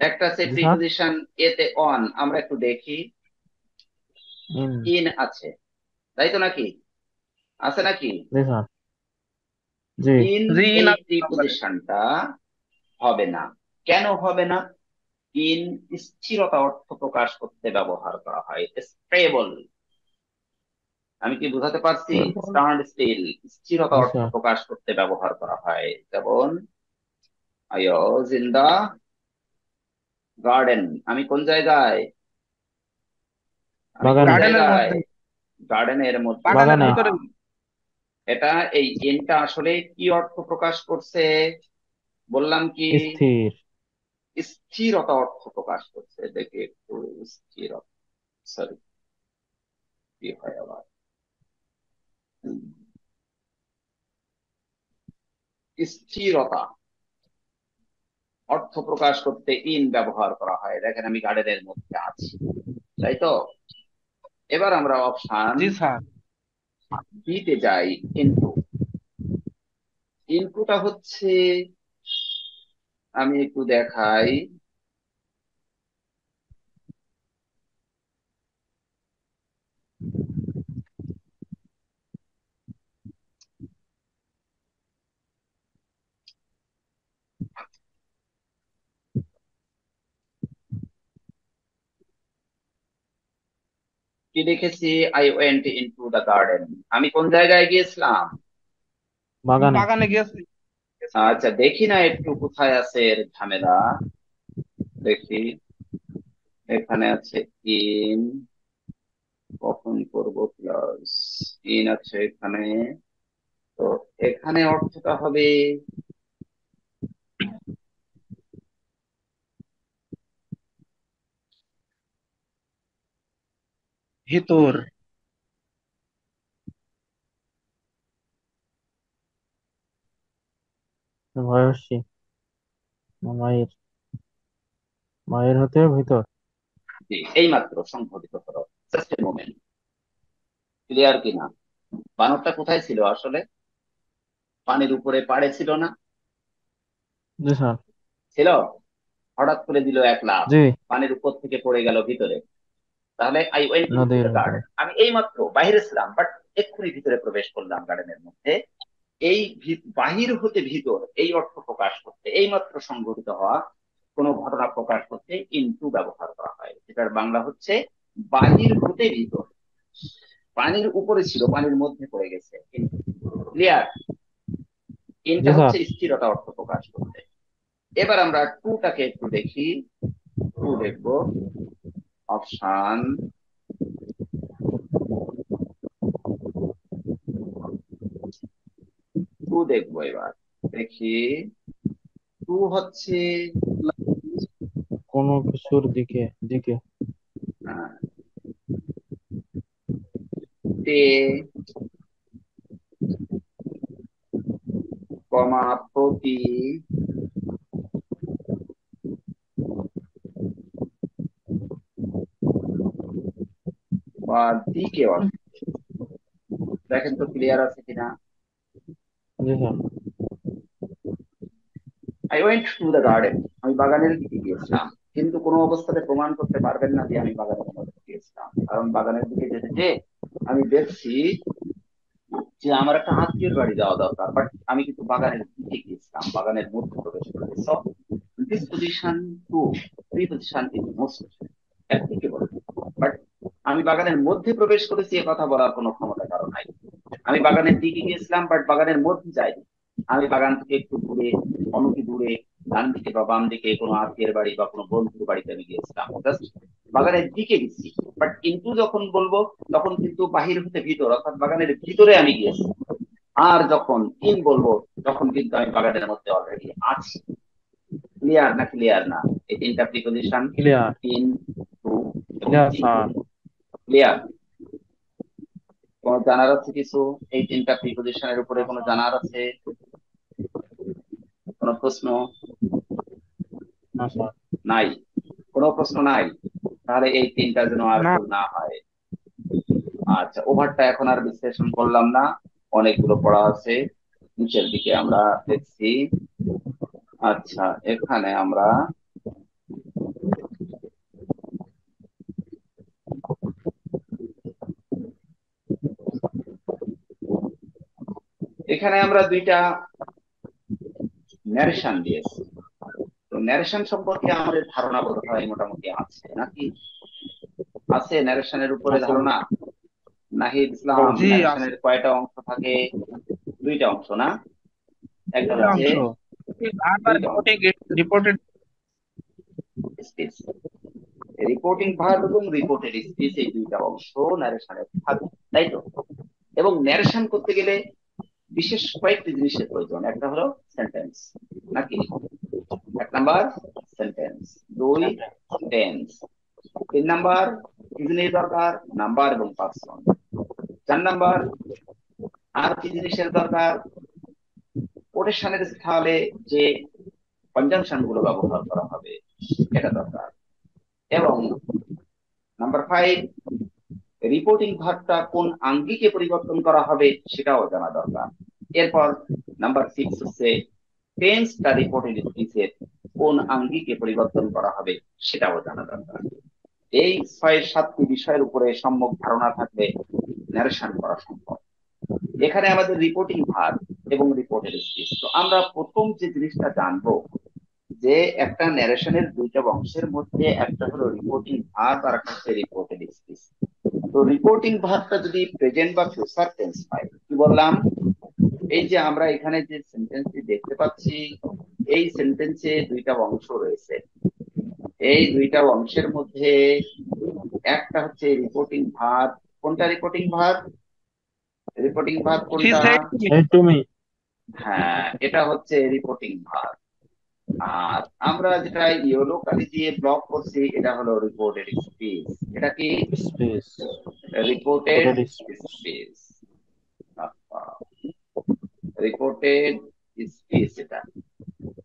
একটা আছে জি স্যার। প্রিপজিশন এতে অন, আমরা একটু দেখি। ইন। ইন আছে, তাই তো নাকি? আছে নাকি? জি স্যার। জি। ইন, জি এই না নাম্বারে। প্রিপজিশনটা হবে না। কেন হবে না? ইন স্থিরতা অর্থ প্রকাশ করতে ব্যবহার করা হয়, স্টেবল। আমি কি বোঝাতে পারছি? স্ট্যান্ড স্টিল, স্থিরতা জি অর্থ স্যার। প্রকাশ করতে ব্যবহার করা হয়। যেমন I was in the garden, আমি কোন জায়গায়? আমি কোন বাগানে। গার্ডেনের জায়গায়? মধ্যে। গার্ডেনের মধ্যে বাগানের বাগানে। ভিতরে। ছিলাম। এটা এই ইনটা আসলে কি অর্থ প্রকাশ করছে? বললাম কি? স্থির। স্থিরতা অর্থ প্রকাশ করছে। দেখে একটু স্থিরতা, সরি কি হয় আবার, স্থিরতা অর্থ প্রকাশ করতে ইন ব্যবহার করা হয়। দেখেন আমি গার্ডেনের মধ্যে আছি, তাই তো। এবার আমরা অপশন জি স্যার। বি তে যাই। ইনটু। ইনটুটা হচ্ছে, আমি একটু দেখাই। কি লিখেছি? I went into the garden. আমি কোন জায়গায় গিয়েছিলাম? বাগানে। বাগানে গিয়েছিলাম। আচ্ছা, দেখি না একটু কোথায় আছে এর ঝামেলা। দেখি, এখানে আছে ইন, কখন করব প্লাস ইন আছে এখানে। তো এখানে অর্থটা হবে ভিতর। ভয়সী। মায়ের। মায়ের হতে ভিতর। যে এইমাত্র সংঘটিত হলো। Just a moment. ক্লিয়ার কিনা? বানরটা কোথায় ছিল আসলে? পানির উপরে পাড়ে ছিল না? জি স্যার। ছিল। হঠাৎ করে দিল এক লাফ, জি। পানির উপর থেকে পড়ে গেল ভিতরে। তাহলে আই ওয়েন্ট ইনটু নদীর দ্য ভিতরে। গার্ডেন, আমি এইমাত্র বাইরে ছিলাম, বাট এক্ষুনি ভিতরে প্রবেশ করলাম গার্ডেনের মধ্যে। এই বাহির হতে ভিতর এই অর্থ প্রকাশ করতে, এইমাত্র সংঘটিত হওয়া কোন ঘটনা প্রকাশ করতে ইনটু ব্যবহার করা হয়, যেটার বাংলা হচ্ছে বাহির হতে ভিতর। পানির উপরে ছিল, পানির মধ্যে পড়ে গেছে। ক্লিয়ার? জি ইনটা স্যার। হচ্ছে স্থিরতা অর্থ প্রকাশ করতে। এবার আমরা টুটাকে একটু দেখি। টু দেখবো। অপশন টু দেখবো এবার। দেখি, টু হচ্ছে কোনো কিছুর দিকে দিকে। আহ, তে, কমা, প্রতি, বা দিকে অর্থ। দেখেন তো ক্লিয়ার আছে কিনা? জি sir. I went to the garden, আমি বাগানের দিকে গিয়েছিলাম। কিন্তু কোনো অবস্থাতে প্রমাণ করতে পারবেন না যে আমি বাগানের মধ্যে গিয়েছিলাম, কারণ বাগানের দিকে যেতে যে আমি দেখছি যে আমার একটা আত্মীয়ের বাড়ি যাওয়া দরকার, বাট আমি কিন্তু বাগানের দিকে গিয়েছিলাম, বাগানের মধ্যে প্রবেশ করেছি। So this position to, preposition is most applicable. But আমি বাগানের মধ্যে প্রবেশ করেছি এ কথা বলার কোনো ক্ষমতা কারো নাই। আমি বাগানের দিকে গিয়েছিলাম, বাট বাগানের মধ্যে যাইনি। আমি বাগান থেকে একটু দূরে, অনতি দূরে, ডান দিকে বা বাম দিকে কোনো আত্মীয়ের বাড়ি বা কোনো বন্ধুর বাড়িতে আমি গিয়েছিলাম, জাস্ট বাগানের দিকে গেছি। বাট কিন্তু যখন বলবো, তখন কিন্তু বাহির হতে ভিতর, অর্থাৎ বাগানের ভিতরে আমি গিয়েছি। আর যখন ইন বলবো, তখন কিন্তু আমি বাগানের মধ্যে অলরেডি আছি। ক্লিয়ার না ক্লিয়ার না? এই তিনটা প্রিপজিশন, ক্লিয়ার। ইন, টু এবং ক্লিয়ার ইন। স্যার। ক্লিয়ার? কোনো জানার আছে কিছু এই তিনটা প্রিপজিশনের উপরে? না কোনো স্যার। জানার আছে? কোনো প্রশ্ন? না স্যার। নাই? কোনো প্রশ্ন নাই? তাহলে এই তিনটা যেন আর না। ভুল না হয়। আচ্ছা, ওভারটা এখন আর বিশ্লেষণ করলাম না, অনেকগুলো পড়া আছে। নিচের দিকে আমরা দেখছি। আচ্ছা, এখানে আমরা দুইটা ন্যারেশন দিয়েছি। তো ন্যারেশন সম্পর্কে আমাদের ধারণা বোধ হয় মোটামুটি আছে নাকি? আছে ন্যারেশনের উপরে আছে। ধারণা? নাহিদ ইসলাম, জি আছে। ন্যারেশনের কয়টা অংশ থাকে? দুইটা অংশ না? একটা দুইটা হচ্ছে, অংশ। আবার দুইটা অংশ, reporting, reported. Speech, reporting verb এবং রিপোর্টেড স্পিচ, এই দুইটা অংশ ন্যারেশনের থাকে, তাই তো। এবং ন্যারেশন করতে গেলে বিশেষ কয়েকটি জিনিসের প্রয়োজন। একটা হলো সেন্টেন্স, নাকি? এক নাম্বার সেন্টেন্স, দুই টেন্স, তিন নাম্বার কি জিনিস দরকার? নাম্বার এবং পার্সন। চার নাম্বার আর কি জিনিসের দরকার? কোটেশনের স্থলে যে কনজাংশন গুলো ব্যবহার করা হবে এটা দরকার। এবং নাম্বার 5, রিপোর্টিং ভার্বটা কোন আঙ্গিকে পরিবর্তন করা হবে সেটাও জানা দরকার। এরপর নাম্বার 6 হচ্ছে টেন্সটা রিপোর্টেড স্পিচের কোন আঙ্গিকে পরিবর্তন করা হবে সেটাও জানা দরকার। এই 6-7টি বিষয়ের উপরে সম্যক ধারণা থাকলে ন্যারেশন করা সম্ভব। এখানে আমাদের রিপোর্টিং ভার্ব এবং রিপোর্টেড স্পিচ। তো আমরা প্রথম যে জিনিসটা জানবো যে একটা ন্যারেশনের দুইটা অংশের মধ্যে একটা হলো রিপোর্টিং ভার্ব আর একটা হচ্ছে রিপোর্টেড স্পিচ। তো রিপোর্টিং ভার্বটা যদি প্রেজেন্ট বা ফিউচার টেন্স হয়, কি বললাম, এই যে আমরা এখানে যে সেন্টেন্সটি দেখতে পাচ্ছি এই সেন্টেন্সে দুইটা অংশ রয়েছে। এই দুইটা অংশের মধ্যে একটা হচ্ছে রিপোর্টিং ভার্ব। কোনটা reporting verb? Reporting verb She কোনটা? said to me. Say to me. হ্যাঁ, এটা হচ্ছে রিপোর্টিং ভার্ব। আর আমরা যেটা ইয়েলো কালি দিয়ে ব্লক করছি এটা হলো রিপোর্টেড স্পিচ। এটা কি? Space. Reported Reported space. Speech. Reported speech এটা।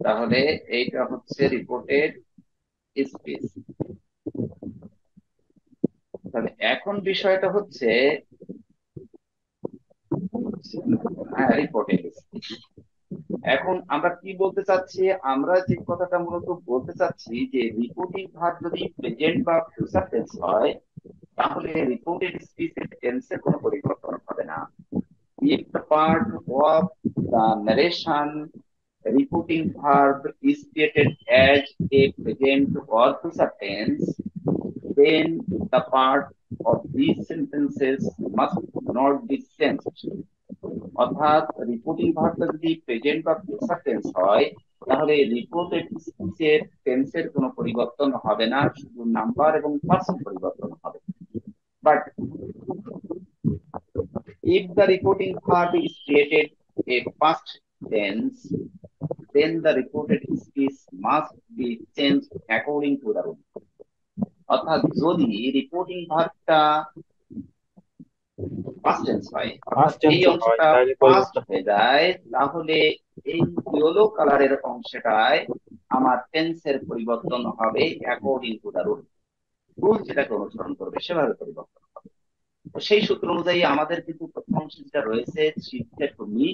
তাহলে এইটা হচ্ছে রিপোর্টেড স্পিচ। তাহলে এখন বিষয়টা হচ্ছে, হ্যাঁ, রিপোর্টেড স্পিচ। এখন আমরা কি বলতে চাচ্ছি? আমরা যে কথাটা মূলত বলতে চাচ্ছি যে রিপোর্টিং ভার্ব যদি প্রেজেন্ট বা ফিউচার টেন্স হয় তাহলে রিপোর্টেড স্পিচের টেন্সের কোনো পরিবর্তন হবে না। If the part of the narration reporting verb is stated as a present or future tense, then the part of these sentences must not be changed. অর্থাৎ রিপোর্টিং ভার্বটা যদি প্রেজেন্ট বা ফিউচার টেন্স হয় তাহলে রিপোর্টেড স্পিচের টেন্সের কোনো পরিবর্তন হবে না, শুধু নাম্বার এবং পার্সন পরিবর্তন হবে। But if the reporting verb is created a past tense, then the reported speech must be changed according to the rule. অর্থাৎ যদি রিপোর্টিং ভার্বটা পাস্ট টেন্স হয়, অর্থাৎ Past tense এই হয় অংশটা তাহলে পাস্ট পরিবর্তন হয়ে যায়, তাহলে এই ইয়েলো কালারের অংশটায় আমার টেন্সের পরিবর্তন হবে according to the rule. Rule যেটাকে অনুসরণ করবে সেভাবে পরিবর্তন হবে। তো সেই সূত্র অনুযায়ী আমাদের কিন্তু প্রথম অংশ যেটা রয়েছে তুমি,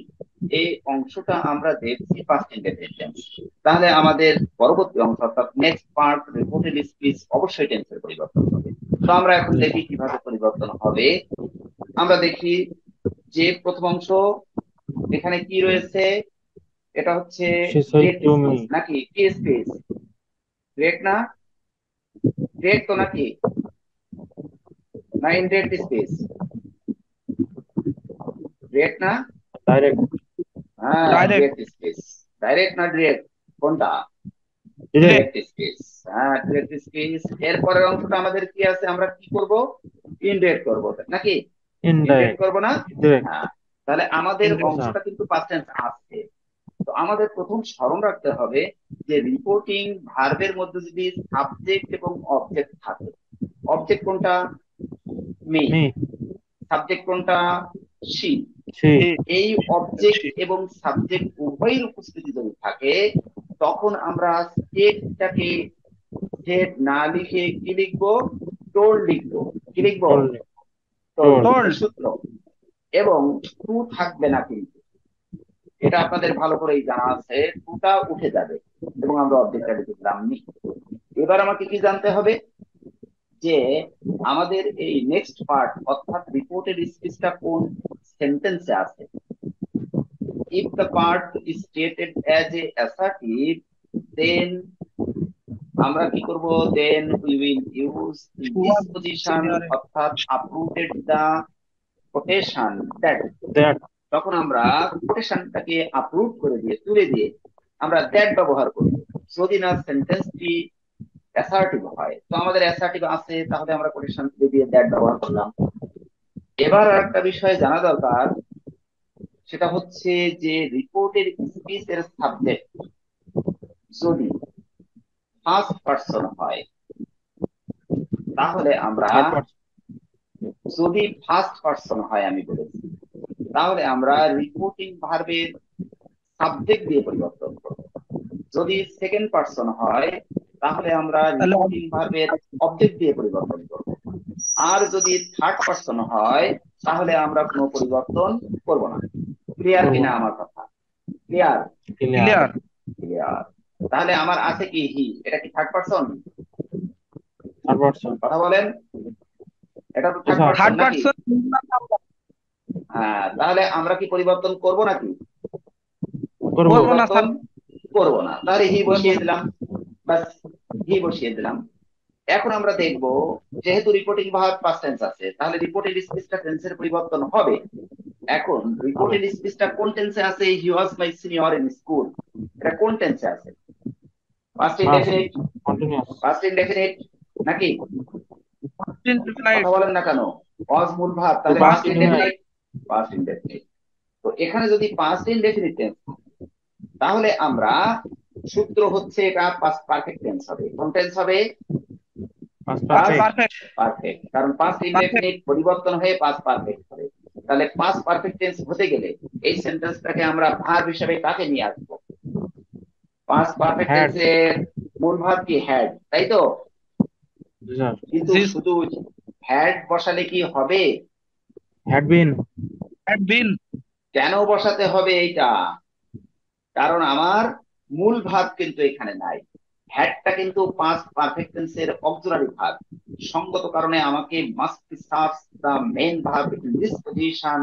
এই অংশটা আমরা দেখছি পাস্ট ইন্ডেফিনিট টেন্স। তাহলে আমাদের পরবর্তী অংশ অর্থাৎ নেক্সট পার্ট রিপোর্টেড স্পিচ অবশ্যই টেন্সের পরিবর্তন হবে। তো আমরা এখন দেখি কিভাবে পরিবর্তন হবে। আমরা দেখি যে প্রথম অংশ এখানে কি রয়েছে, এটা হচ্ছে She said great to space me. নাকি কি স্পেস? গ্রেট না? গ্রেট তো নাকি না ইনডেট স্পেস? গ্রেট না? Direct. হ্যাঁ, Direct. Great space. ডাইরেক্ট না ডিরেক্ট? কোনটা? Direct. Direct space. হ্যাঁ, ডিরেক্ট স্পেস। এরপরের অংশটা আমাদের কি আছে? আমরা কি করব? ইনডেট করব নাকি? ইনডেট Indirect. করব না? Direct. হ্যাঁ, তাহলে আমাদের Indirect. অংশটা কিন্তু পাস্ট টেন্স আছে। তো আমাদের প্রথম স্মরণ রাখতে হবে যে রিপোর্টিং ভার্বের মধ্যে যদি সাবজেক্ট এবং অবজেক্ট থাকে, অবজেক্ট কোনটা? মি। Me. সাবজেক্ট কোনটা? শি। She. এই অবজেক্ট এবং সাবজেক্ট উভয়ের উপস্থিতি যদি থাকে তখন আমরা স্টেটটাকে স্টেট না লিখে কি লিখবো? টোল লিখবো। কি লিখবো? Told. টোল। Told. সূত্র। এবং টু থাকবে না, কিন্তু এটা আপনাদের ভালো করেই জানা আছে, টুটা উঠে যাবে এবং আমরা অবজেক্টটা লিখে দিলাম নি। এবার আমাকে কি জানতে হবে যে আমাদের এই নেক্সট পার্ট অর্থাৎ রিপোর্টেড স্পিচটা কোন সেন্টেন্সে আছে। If the part is stated as a assertive, then আমরা কি করব? Then we will use this position অর্থাৎ uprooted the quotation that। That. তখন আমরা কোটেশনটাকে আপরুট করে দিয়ে তুলে দিয়ে আমরা দ্যাট ব্যবহার করব। যদি না সেন্টেন্সটি অ্যাসার্টিভ হয়, তো আমাদের অ্যাসার্টিভ আছে তাহলে আমরা কোটেশন তুলে দিয়ে দ্যাট ব্যবহার করলাম। এবার আরেকটা বিষয় জানা দরকার, সেটা হচ্ছে যে রিপোর্টের স্পিচের সাবজেক্ট যদি ফার্স্ট পারসন হয় তাহলে আমরা, Third person. যদি ফার্স্ট পারসন হয় আমি বলেছি, তাহলে আমরা রিপোর্টিং ভার্বের সাবজেক্ট দিয়ে পরিবর্তন করব। যদি সেকেন্ড পার্সন হয় তাহলে আমরা তাহলে রিপোর্টিং ভার্বের অবজেক্ট দিয়ে পরিবর্তন করব। আর যদি থার্ড পার্সন হয় তাহলে আমরা কোনো পরিবর্তন করব না। ক্লিয়ার করবো কিনা না। আমার কথা? ক্লিয়ার? ক্লিয়ার। ক্লিয়ার। ক্লিয়ার। তাহলে আমার আছে কি হি, এটা কি থার্ড পার্সন? Third person. কথা বলেন, এটা তো থার্ড স্যার। পার্সন থার্ড নাকি? পার্সন। হ্যাঁ, তাহলে আমরা কি পরিবর্তন করব নাকি? করবো। করবো না পরিবর্তন স্যার। করব না, তাহলে হি করবো বসিয়ে না। দিলাম। বাস, হি বসিয়ে দিলাম। এখন আমরা দেখব, যেহেতু রিপোর্টিং ভার্ব পাস্ট টেন্স আছে, তাহলে রিপোর্টেড স্পিচটা টেন্সের পরিবর্তন হবে। এখন হবে। রিপোর্টেড স্পিচটা কোন টেন্সে আছে? হি ওয়াজ মাই সিনিয়র ইন স্কুল, এটা কোন টেন্সে আছে? Past past indefinite? Continuous. Past indefinite নাকি? ইনডিফিনাইট। কথা বলেন না কেন? ওয়াজ মূল ভার্ব, তাহলে past past continuous. Indefinite. Past indefinite. তো এখানে যদি পাস্ট ইনডেফিনিট টেন্স, তাহলে আমরা সূত্র হচ্ছে এটা পাস্ট পারফেক্ট টেন্স হবে। কোন টেন্স হবে? Past past perfect. Perfect. Perfect, কারণ পাস্ট পারফেক্ট। ইনডেফিনিট পরিবর্তন হয়ে পাস্ট পারফেক্ট হবে। তাহলে পাস্ট পারফেক্ট টেন্স হতে গেলে এই সেন্টেন্সটাকে আমরা ভার্ব হিসেবে কাকে নিয়ে আসবো? Past perfect had. টেন্সের মূল ভার্ব কি? হ্যাড, তাই তো? স্যার। কিন্তু জি। শুধু হ্যাড বসালে কি হবে? Had been. Had been. কেন বসাতে হবে এইটা? কারণ আমার মূল ভার্ব কিন্তু এখানে নাই। হ্যাডটা কিন্তু পাস্ট পারফেক্ট টেন্সের অক্সিলারি ভার্ব। সঙ্গত কারণে আমাকে must serve the main verb in this position,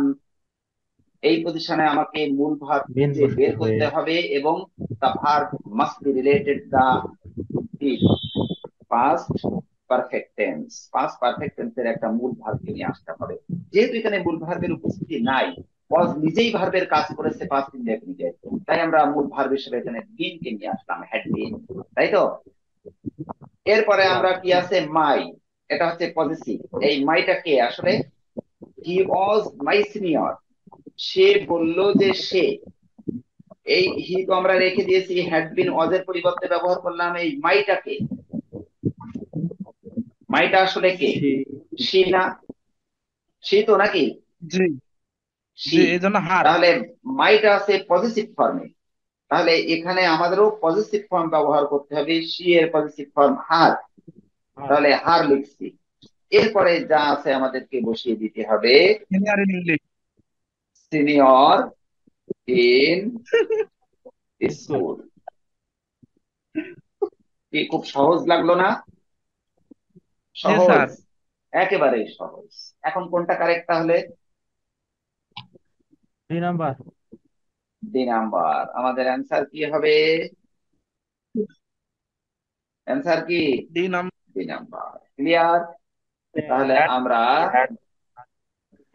এই পজিশনে আমাকে মূল ভার্ব বিন খুঁজে বসতে বের হবে। করতে হবে, এবং the verb must be related the past perfect tense. Past perfect টেন্সের একটা মূল ভার্বকে নিয়ে আসতে হবে। যেহেতু এখানে মূল ভার্বের উপস্থিতি নাই, ওয়াজ নিজেই ভার্বের কাজ করেছে পাস্ট ইনডেফিনিটে, তাই আমরা মূল ভার্ব হিসেবে এখানে বিন কে নিয়ে আসলাম, হ্যাড বিন, তাই তো? এরপরে আমরা কি আছে? মাই, এটা হচ্ছে পজিটিভ। এই মাইটা কে আসলে? হি ওয়াজ মাই সিনিয়র, সে বলল যে সে। এই হি তো আমরা রেখে দিয়েছি, হ্যাড বিন ওয়াজ এর পরিবর্তে ব্যবহার করলাম এই মাইটাকে। মাইটা আসলে কে? সে না? সে তো নাকি? জি। জি, সি। এই জন্য হার। তাহলে মাইটা আছে পজিটিভ ফর্মে, তাহলে এখানে আমাদেরও পজিটিভ ফর্ম ব্যবহার করতে হবে, সি এর পজিটিভ ফর্ম হার, তাহলে হার লিখছি। এরপরে যা আছে আমাদেরকে বসিয়ে দিতে হবে, senior in English. Senior in school. School. কি খুব সহজ লাগলো না? জি সহজ, স্যার। একেবারেই সহজ। এখন কোনটা কারেক্ট তাহলে? 3 নাম্বার। D number. আমাদের অ্যান্সার কি হবে? অ্যান্সার কি? D number. D number. Clear? তাহলে হ্যাড। আমরা, হ্যাড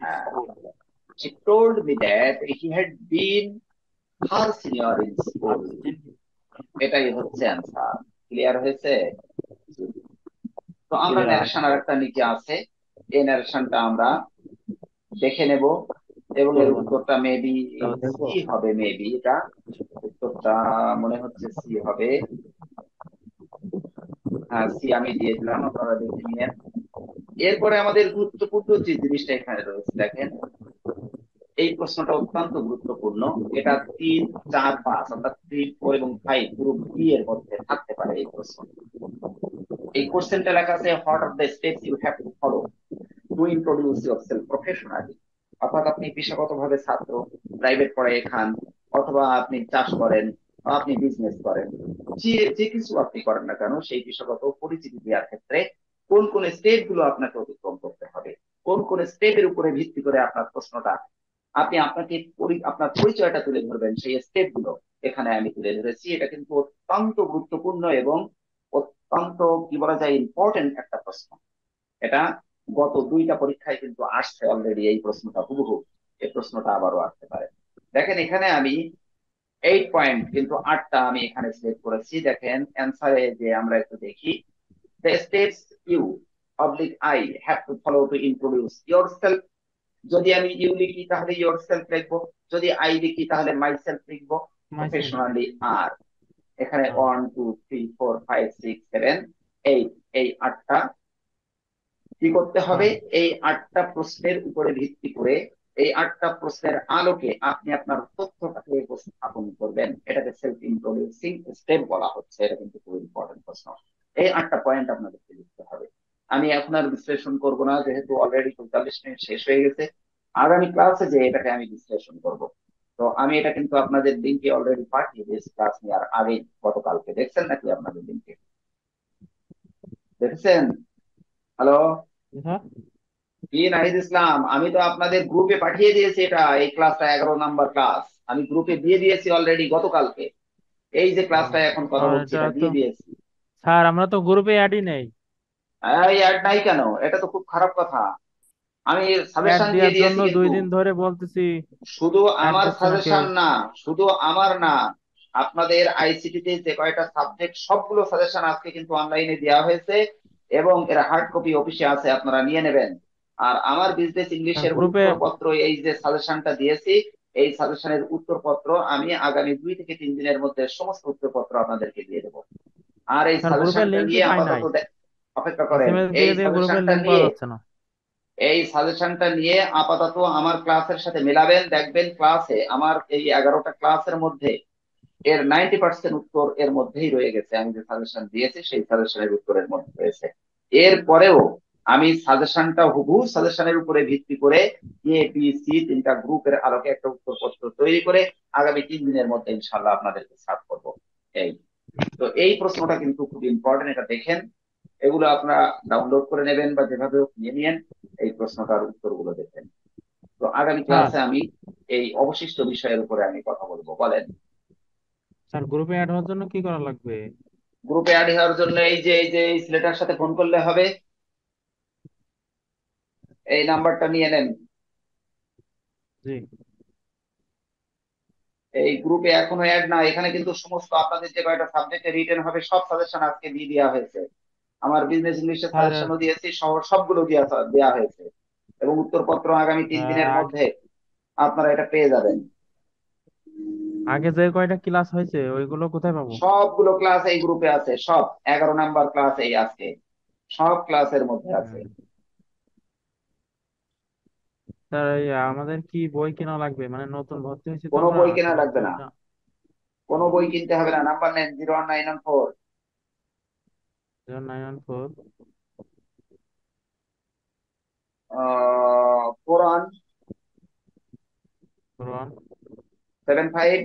হ্যাঁ, school. she told me that he had been her senior in school, এটাই হচ্ছে অ্যান্সার। ক্লিয়ার হয়েছে? তো আমরা ক্লিয়ার। ন্যারেশন আর একটা নিচে আছে, এই ন্যারেশনটা আমরা দেখে নেব, এবং এর করবো না। উত্তরটা মেবি দেখবো। সি হবে, মেবি এটা উত্তরটা মনে হচ্ছে সি হবে। হ্যাঁ, সি আমি দিয়ে দিলাম, আপনারা দেখে নিয়েন। এরপরে আমাদের গুরুত্বপূর্ণ যে জিনিসটা এখানে রয়েছে দেখেন, এই প্রশ্নটা অত্যন্ত গুরুত্বপূর্ণ। এটা 3, 4, 5 অর্থাৎ 3, 4 এবং 5 পুরো বি এর মধ্যে থাকতে পারে এই প্রশ্ন। এই কোশ্চেনটা লেখা আছে, what are the steps you have to follow to introduce yourself professionally. অর্থাৎ আপনি পেশাগতভাবে ছাত্র, প্রাইভেট পড়ায় খান, অথবা আপনি চাষ করেন, বা আপনি বিজনেস করেন, যে যে কিছু আপনি করেন না কেন, সেই পেশাগত পরিচিতি দেওয়ার ক্ষেত্রে কোন কোন স্টেপ গুলো আপনাকে অতিক্রম করতে হবে, কোন কোন স্টেপের উপরে ভিত্তি করে আপনার প্রশ্নটা, আপনি আপনাকে আপনার পরিচয়টা তুলে ধরবেন, সেই স্টেপ গুলো এখানে আমি তুলে ধরেছি। এটা কিন্তু অত্যন্ত গুরুত্বপূর্ণ এবং অত্যন্ত কি বলা যায় ইম্পর্টেন্ট একটা প্রশ্ন। এটা গত 2টা পরীক্ষায় কিন্তু আসছে অলরেডি এই প্রশ্নটা হুবহু, এই প্রশ্নটা আবারও আসতে পারে। দেখেন এখানে আমি 8 পয়েন্ট কিন্তু 8টা আমি এখানে সিলেক্ট করেছি। দেখেন অ্যান্সারে যে আমরা একটু দেখি, the steps you oblique I have to follow to introduce yourself। যদি আমি ইউ লিখি তাহলে ইয়োর সেলফ লিখবো, যদি আই লিখি তাহলে মাই সেলফ লিখবো, মাইসেলফ। প্রফেশনালি আর। এখানে 1 2 3 4 5 6 7 8, এই 8টা কি করতে হবে? এই 8টা প্রশ্নের উপরে ভিত্তি করে এই 8টা প্রশ্নের আলোকে আপনি আপনার তথ্যটাকে উপস্থাপন করবেন। এটাকে সেলফ ইন্ট্রোডিউসিং স্টেপ বলা হচ্ছে। এটা কিন্তু খুব ইম্পর্টেন্ট প্রশ্ন। এই 8টা পয়েন্ট আপনাদেরকে লিখতে হবে। আমি এখন আর বিশ্লেষণ করব না, যেহেতু অলরেডি 45 মিনিট শেষ হয়ে গেছে। আগামী ক্লাসে যে এটাকে আমি বিশ্লেষণ করব। তো আমি এটা কিন্তু আপনাদের লিঙ্কে অলরেডি পাঠিয়ে দিয়েছি ক্লাস নেওয়ার আগে, গতকালকে। দেখছেন নাকি আপনাদের লিঙ্কে? দেখেছেন? হ্যালো? হ্যাঁ কি নাহিদ ইসলাম, আমি তো আপনাদের গ্রুপে পাঠিয়ে দিয়েছি এটা। এই ক্লাসটা 11 নাম্বার ক্লাস আমি গ্রুপে দিয়ে দিয়েছি অলরেডি গতকালকে। এই যে ক্লাসটা এখন কথা স্যার, বলছি, এটা এটা তো দিয়ে দিয়েছি। স্যার আমরা তো গ্রুপে অ্যাডই নেই। এই অ্যাড নাই কেন? এটা তো খুব খারাপ কথা। আমি অ্যাড সাজেশন দিয়ে দেওয়ার দিয়েছি জন্য কিন্তু। 2 দিন ধরে বলতেছি, শুধু অ্যাড আমার দিচ্ছে না কেউ। সাজেশন না, শুধু আমার না, আপনাদের আইসিটি তে যে কয়টা সাবজেক্ট সবগুলো সাজেশন আজকে কিন্তু অনলাইনে দেওয়া হয়েছে, এবং এর হার্ড কপি অফিসে আছে, আপনারা নিয়ে নেবেন। আর আমার বিজনেস স্যার ইংলিশের গ্রুপে উত্তরপত্র, এই যে সাজেশনটা দিয়েছি, এই সাজেশনের উত্তরপত্র আমি আগামী 2 থেকে 3 দিনের মধ্যে সমস্ত উত্তরপত্র আপনাদেরকে দিয়ে দেবো। আর এই স্যার গ্রুপের সাজেশনটা লিঙ্কই নিয়ে পাই আপাতত নাই। অপেক্ষা করেন। এসএমএস এই দিয়ে দিয়ে গ্রুপের সাজেশনটা লিঙ্ক পাওয়া নিয়ে যাচ্ছে না। এই সাজেশনটা নিয়ে আপাতত আমার ক্লাসের সাথে মেলাবেন, দেখবেন ক্লাসে আমার এই 11টা ক্লাসের মধ্যে এর 90% উত্তর এর মধ্যেই রয়ে গেছে। আমি যে সাজেশন দিয়েছি সেই সাজেশনের উত্তরের মধ্যে রয়েছে। এরপরেও আমি সাজেশনটা হুবহু সাজেশনের উপরে ভিত্তি করে এ বি সি 3টা গ্রুপের আলোকে একটা উত্তরপত্র তৈরি করে আগামী 3 দিনের মধ্যে ইনশাল্লাহ আপনাদেরকে সার্ভ করবো। এই তো এই প্রশ্নটা কিন্তু খুব ইম্পর্টেন্ট, এটা দেখেন। এগুলো আপনারা ডাউনলোড করে নেবেন বা যেভাবে হোক নিয়ে নিয়েন। এই প্রশ্নটার উত্তরগুলো দেখেন। তো আগামী স্যার ক্লাসে আমি এই অবশিষ্ট বিষয়ের উপরে আমি কথা বলবো। বলেন। স্যার গ্রুপে অ্যাড হওয়ার জন্য কি করা লাগবে? গ্রুপে অ্যাড হওয়ার জন্য এই ছেলেটার সাথে ফোন করলে হবে। এই নাম্বারটা নিয়ে নেন। জি এই গ্রুপে এখনো অ্যাড না, এখানে কিন্তু সমস্ত আপনাদের যে কয়টা সাবজেক্টে রিটেন হবে সব সাজেশন আজকে দিয়ে দেওয়া হয়েছে। আমার বিজনেস ইংলিশের স্যার। সাজেশনও দিয়েছি, সবগুলো দেওয়া দেওয়া হয়েছে। এবং উত্তরপত্র আগামী 3 দিনের আগে মধ্যে আপনারা এটা পেয়ে যাবেন। আগে যে কয়টা ক্লাস হয়েছে ওইগুলো কোথায় পাবো? সবগুলো ক্লাস এই গ্রুপে আছে, সব 11 নাম্বার ক্লাস এই আজকে সব ক্লাসের মধ্যে আছে। হুম। স্যার এই আমাদের কি বই কেনা লাগবে? মানে নতুন ভর্তি হয়েছি তো কোনো আমরা, বই তো কেনা লাগবে না, বইটা। কোনো বই কিনতে হবে না। নাম্বার নেন 01914 0914 কোরআন ওয়ান 7553।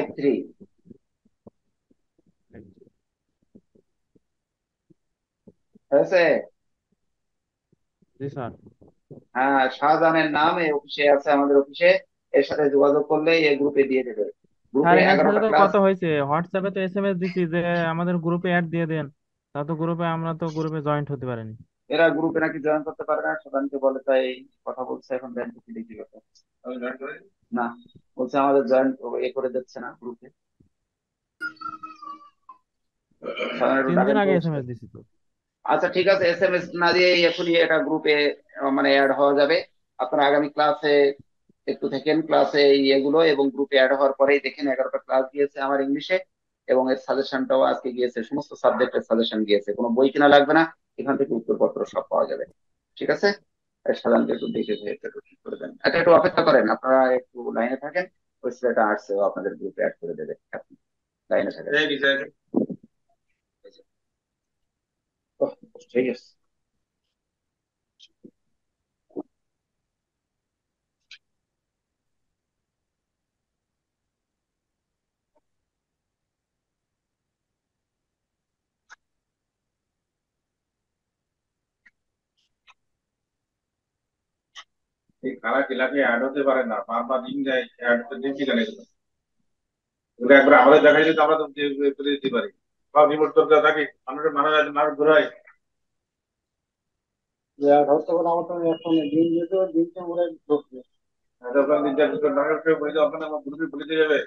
15। হয়েছে? জি স্যার। হ্যাঁ, শাহজাহানের নাম এই অফিসে আছে, আমাদের অফিসে। এর সাথে যোগাযোগ করলে এই গ্রুপে দিয়ে দেবে। স্যার গ্রুপে এনার সাথে 11টা তো ক্লাস। কথা হয়েছে, হোয়াটসঅ্যাপে তো এসএমএস দিছি যে আমাদের গ্রুপে অ্যাড দিয়ে দেন। তা তো গ্রুপে আমরা তো গ্রুপে জয়েন্ট হতে পারিনি। এরা গ্রুপে নাকি জয়েন করতে পারে না, সাধারণত বলে, তাই কথা বলছে এখন। ব্যাংক থেকে লিখে গেছে না, বলছে আমাদের জয়েন এ করে দিচ্ছে না গ্রুপে। সাধারণ একটু 3 দিন ডাকেন তো। আগে এসএমএস দিছি তো। আচ্ছা ঠিক আছে, এসএমএস না দিয়ে এখনই এটা গ্রুপে মানে অ্যাড হওয়া যাবে। আপনারা আগামী ক্লাসে একটু থাকেন, ক্লাসে এগুলো এবং গ্রুপে অ্যাড হওয়ার পরেই দেখেন 11টা ক্লাস গিয়েছে আমার ইংলিশে, এবং এর সাজেশনটাও আজকে গিয়েছে, সমস্ত সাবজেক্টের সাজেশন গিয়েছে। কোনো বই কিনা লাগবে না, এখান থেকে উত্তরপত্র সব পাওয়া যাবে। ঠিক আছে? সাধারণত একটু দেখে একটু ঠিক করে দেন। আচ্ছা একটু অপেক্ষা করেন, আপনারা একটু লাইনে থাকেন। ওই ছেলেটা আসছে, ও আপনাদের গ্রুপে অ্যাড করে দেবে। আপনি লাইনে থাকেন। ওহ, ঠিক আছে। এই কারা টিলাকে অ্যাড হতে পারে না, বারবার লিঙ্ক দেয়, অ্যাড হতে দিচ্ছি কেন এগুলো? এগুলো একবার আমাদের দেখাই দিলে তো আমরা তো করে দিতে পারি। সব রিমোট করতে থাকি, মানুষের মানুষ ঘুরাই। অ্যাড হতে পারে আমার তো এখন দিন যেতে দিনটা মনে হয় ঢুকবে। ওখানে দিন যাবে, বলে ওখানে আমার গ্রুপে বলে দিয়ে যাবে।